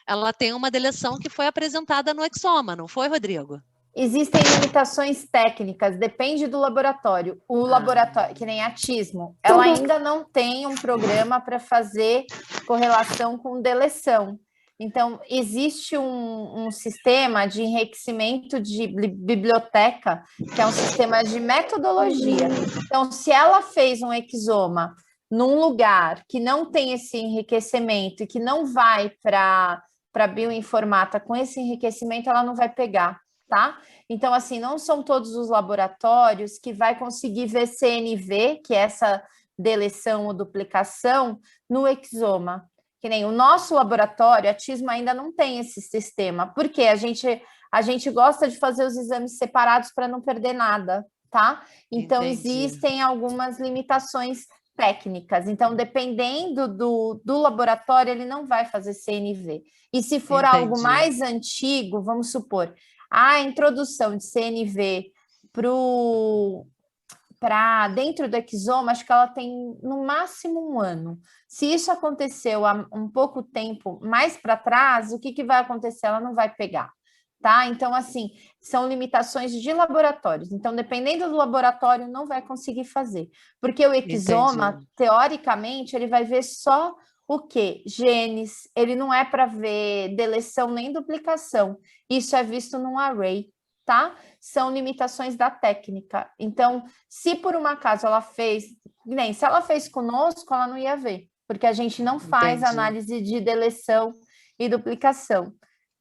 ela tem uma deleção que foi apresentada no exoma, não foi, Rodrigo? Existem limitações técnicas, depende do laboratório. O laboratório, que nem a Tismo, ela ainda não tem um programa para fazer correlação com deleção. Então, existe um sistema de enriquecimento de biblioteca, que é um sistema de metodologia. Então, se ela fez um exoma num lugar que não tem esse enriquecimento e que não vai para a bioinformata com esse enriquecimento, ela não vai pegar, tá? Então, assim, não são todos os laboratórios que vai conseguir ver CNV, que é essa deleção ou duplicação, no exoma. Que nem o nosso laboratório, a Tismo ainda não tem esse sistema, porque a gente gosta de fazer os exames separados para não perder nada, tá? Então, existem algumas limitações técnicas. Então, dependendo do laboratório, ele não vai fazer CNV. E se for algo mais antigo, vamos supor, a introdução de CNV para dentro do exoma, acho que ela tem no máximo 1 ano. Se isso aconteceu há um pouco tempo mais para trás, o que vai acontecer? Ela não vai pegar, tá? Então, assim, são limitações de laboratórios. Então, dependendo do laboratório, não vai conseguir fazer. Porque o exoma, teoricamente, ele vai ver só o quê? Genes. Ele não é para ver deleção nem duplicação. Isso é visto num array, tá? São limitações da técnica. Então, se por um acaso ela fez, nem se ela fez conosco, ela não ia ver, porque a gente não faz análise de deleção e duplicação,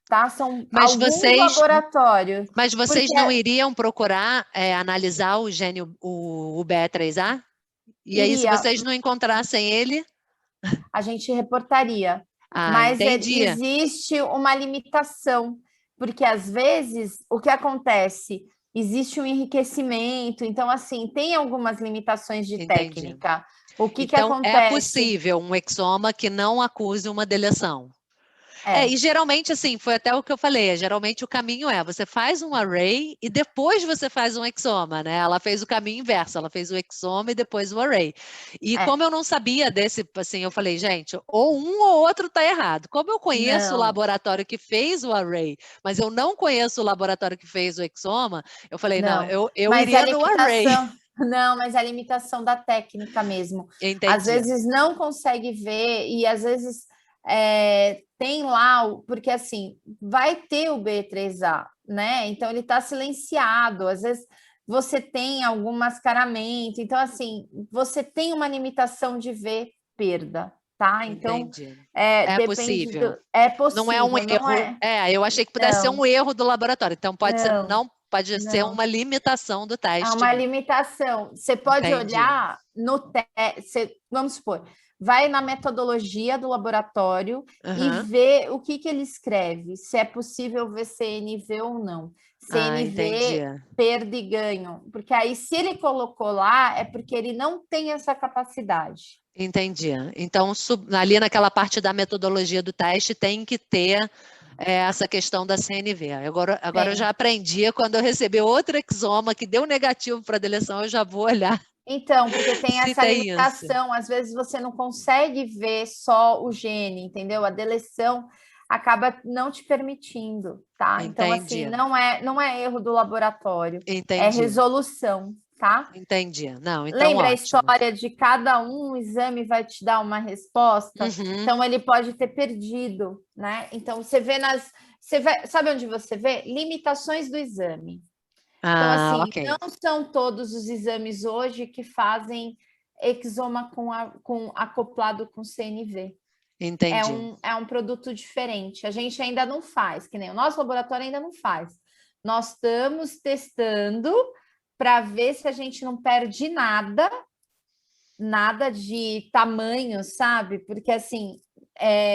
tá? São alguns laboratórios. Mas vocês não iriam procurar analisar o gene, o BE3A? E aí, se vocês não encontrassem ele... A gente reportaria. Mas existe uma limitação, porque às vezes o que acontece, existe um enriquecimento, então assim, tem algumas limitações de técnica. O que acontece? É possível um exoma que não acuse uma deleção. E geralmente, assim, foi até o que eu falei, geralmente o caminho você faz um array e depois você faz um exoma, né? Ela fez o caminho inverso, ela fez o exoma e depois o array. E como eu não sabia desse, assim, eu falei, gente, ou um ou outro tá errado. Como eu conheço o laboratório que fez o array, mas eu não conheço o laboratório que fez o exoma, eu falei, não eu iria no array. Não, mas a limitação da técnica mesmo. Entendi. Às vezes não consegue ver e às vezes... tem lá, porque assim, vai ter o B3A, né? Então ele está silenciado, às vezes você tem algum mascaramento, então assim, você tem uma limitação de ver perda, tá? Então é possível. É possível. Não é um erro. Eu achei que pudesse ser um erro do laboratório, então pode ser uma limitação do teste. É uma limitação. Você pode olhar no teste, vamos supor, vai na metodologia do laboratório e vê o que ele escreve, se é possível ver CNV ou não. CNV, perda e ganho. Porque aí, se ele colocou lá, é porque ele não tem essa capacidade. Entendi. Então, ali naquela parte da metodologia do teste, tem que ter essa questão da CNV. Agora eu já aprendi, quando eu receber outro exoma que deu negativo para a deleção, eu já vou olhar. Então, porque tem Se essa tem limitação, às vezes você não consegue ver só o gene, entendeu? A deleção acaba não te permitindo, tá? Então, assim, Entendi. não é erro do laboratório, é Entendi. resolução, tá? Entendi. Não, então Lembra a ótimo. história de cada um exame vai te dar uma resposta? Então, ele pode ter perdido, né? Então, você vê sabe onde você vê? Limitações do exame. Então, assim, ok. não são todos os exames hoje que fazem exoma acoplado com CNV. Entendi. É um produto diferente. A gente ainda não faz, que nem o nosso laboratório ainda não faz. Nós estamos testando para ver se a gente não perde nada de tamanho, sabe? Porque, assim,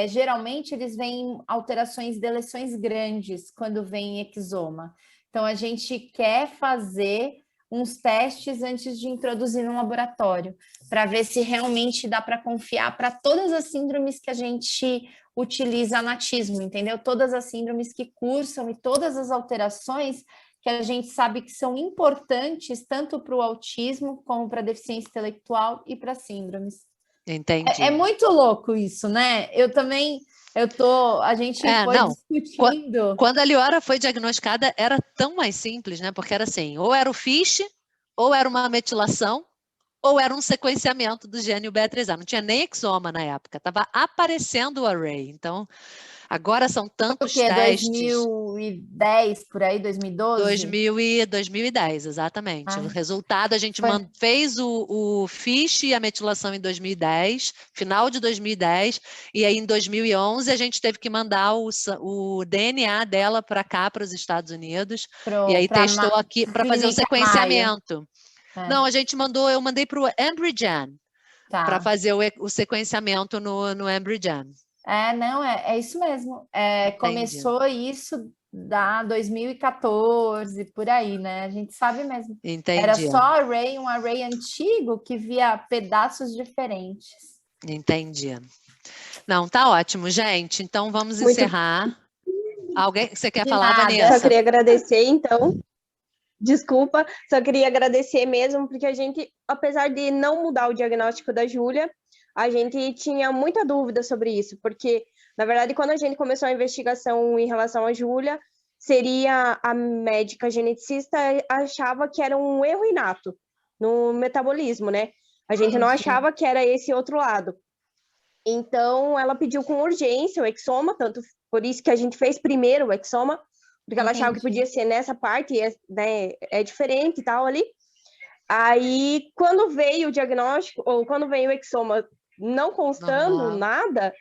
geralmente eles veem alterações, deleções grandes quando vem exoma. Então, a gente quer fazer uns testes antes de introduzir no laboratório, para ver se realmente dá para confiar para todas as síndromes que a gente utiliza no autismo, entendeu? Todas as síndromes que cursam e todas as alterações que a gente sabe que são importantes tanto para o autismo como para a deficiência intelectual e para síndromes. Entendi. É muito louco isso, né? A gente foi discutindo. Quando a Liora foi diagnosticada, era tão mais simples, né? Porque era assim, ou era o FISH, ou era uma metilação, ou era um sequenciamento do gene B3A. Não tinha nem exoma na época, estava aparecendo o array. Então, agora são tantos testes. 2010, por aí, 2012? 2010, exatamente. O resultado, a gente fez o FISH e a metilação em 2010, final de 2010, e aí em 2011 a gente teve que mandar o DNA dela para cá, para os Estados Unidos, e aí testou aqui para fazer o sequenciamento. Não, eu mandei para o Embrigen, para fazer o sequenciamento no Embrigen. É isso mesmo. Começou isso da 2014, por aí, né? A gente sabe mesmo. Entendi. Era só um array antigo que via pedaços diferentes. Entendi. Não, tá ótimo, gente. Então, vamos encerrar. Alguém, você quer falar, Vanessa? Só queria agradecer, então. Desculpa, só queria agradecer mesmo, porque a gente, apesar de não mudar o diagnóstico da Júlia, a gente tinha muita dúvida sobre isso, porque, na verdade, quando a gente começou a investigação em relação à Júlia, a médica geneticista achava que era um erro inato no metabolismo, né? A gente não achava que era esse outro lado. Então, ela pediu com urgência o exoma, tanto por isso que a gente fez primeiro o exoma, porque ela achava que podia ser nessa parte, né, é diferente e tal ali. Aí, quando veio o diagnóstico, ou quando veio o exoma não constando nada,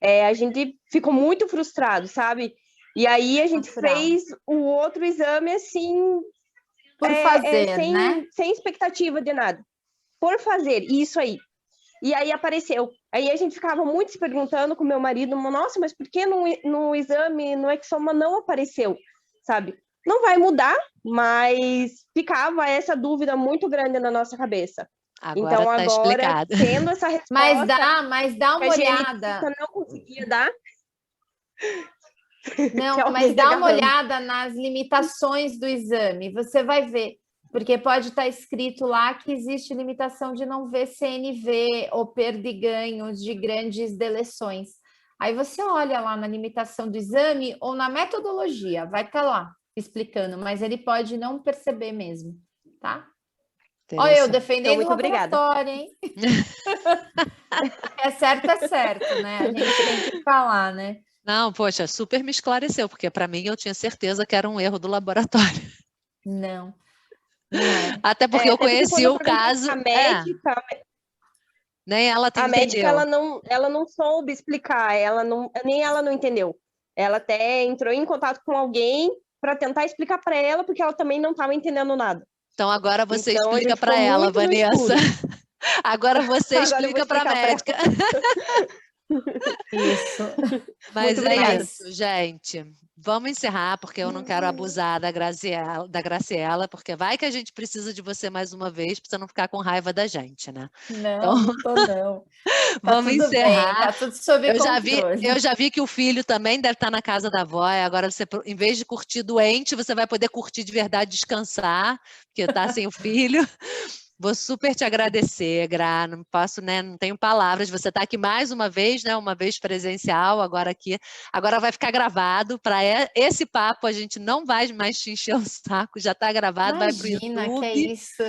a gente ficou muito frustrado, sabe? E aí a gente fez o outro exame assim, por fazer, né? Sem expectativa de nada. Por fazer, isso aí. E aí apareceu. Aí a gente ficava muito se perguntando com meu marido, nossa, mas por que no exame, no exoma não apareceu, sabe? Não vai mudar, mas ficava essa dúvida muito grande na nossa cabeça. Agora então, tá explicado. tendo essa resposta... Mas dá uma olhada. A não conseguia dar... Não, mas dá uma olhada nas limitações do exame. Você vai ver. Porque pode estar escrito lá que existe limitação de não ver CNV ou perda e ganhos de grandes deleções. Aí você olha lá na limitação do exame ou na metodologia, vai estar lá explicando, mas ele pode não perceber mesmo, tá? Olha, eu defendendo o laboratório, hein? É certo, né? A gente tem que falar, né? Não, poxa, super me esclareceu, porque para mim eu tinha certeza que era um erro do laboratório. Não. Até porque eu conheci o caso. A médica, nem ela entendeu. Médica ela não soube explicar, nem ela não entendeu. Ela até entrou em contato com alguém para tentar explicar para ela, porque ela também não estava entendendo nada. Então agora você explica para ela, Vanessa. Agora você explica para a médica. Isso. Mas isso, gente. vamos encerrar, porque eu não quero abusar da Graciela, porque vai que a gente precisa de você mais uma vez, para você não ficar com raiva da gente, né? Não, não tô não. Tá Vamos tudo encerrar. bem, tá tudo sob controle. Eu já vi que o filho também deve estar na casa da avó, e agora você, em vez de curtir doente, você vai poder curtir de verdade, descansar, porque tá sem o filho. Vou super te agradecer, Gra, não posso, né, não tenho palavras, você está aqui mais uma vez, né, uma vez presencial, agora aqui, agora vai ficar gravado, para esse papo a gente não vai mais te encher o saco, já está gravado, vai para o YouTube. Imagina, que é isso.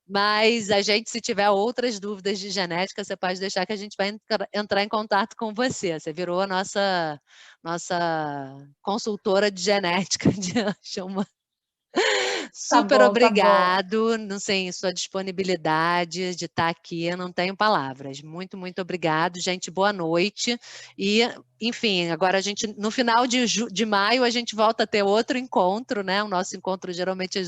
Mas a gente, se tiver outras dúvidas de genética, você pode deixar que a gente vai entrar em contato com você. Você virou a nossa consultora de genética, chama. Super obrigado, não sei, sua disponibilidade de estar aqui, eu não tenho palavras. Muito, muito obrigado, gente, boa noite. E, enfim, agora a gente, no final de maio, a gente volta a ter outro encontro, né? O nosso encontro geralmente é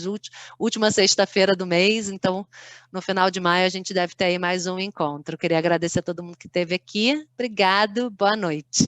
última sexta-feira do mês, então, no final de maio, a gente deve ter aí mais um encontro. Queria agradecer a todo mundo que esteve aqui. Obrigado, boa noite.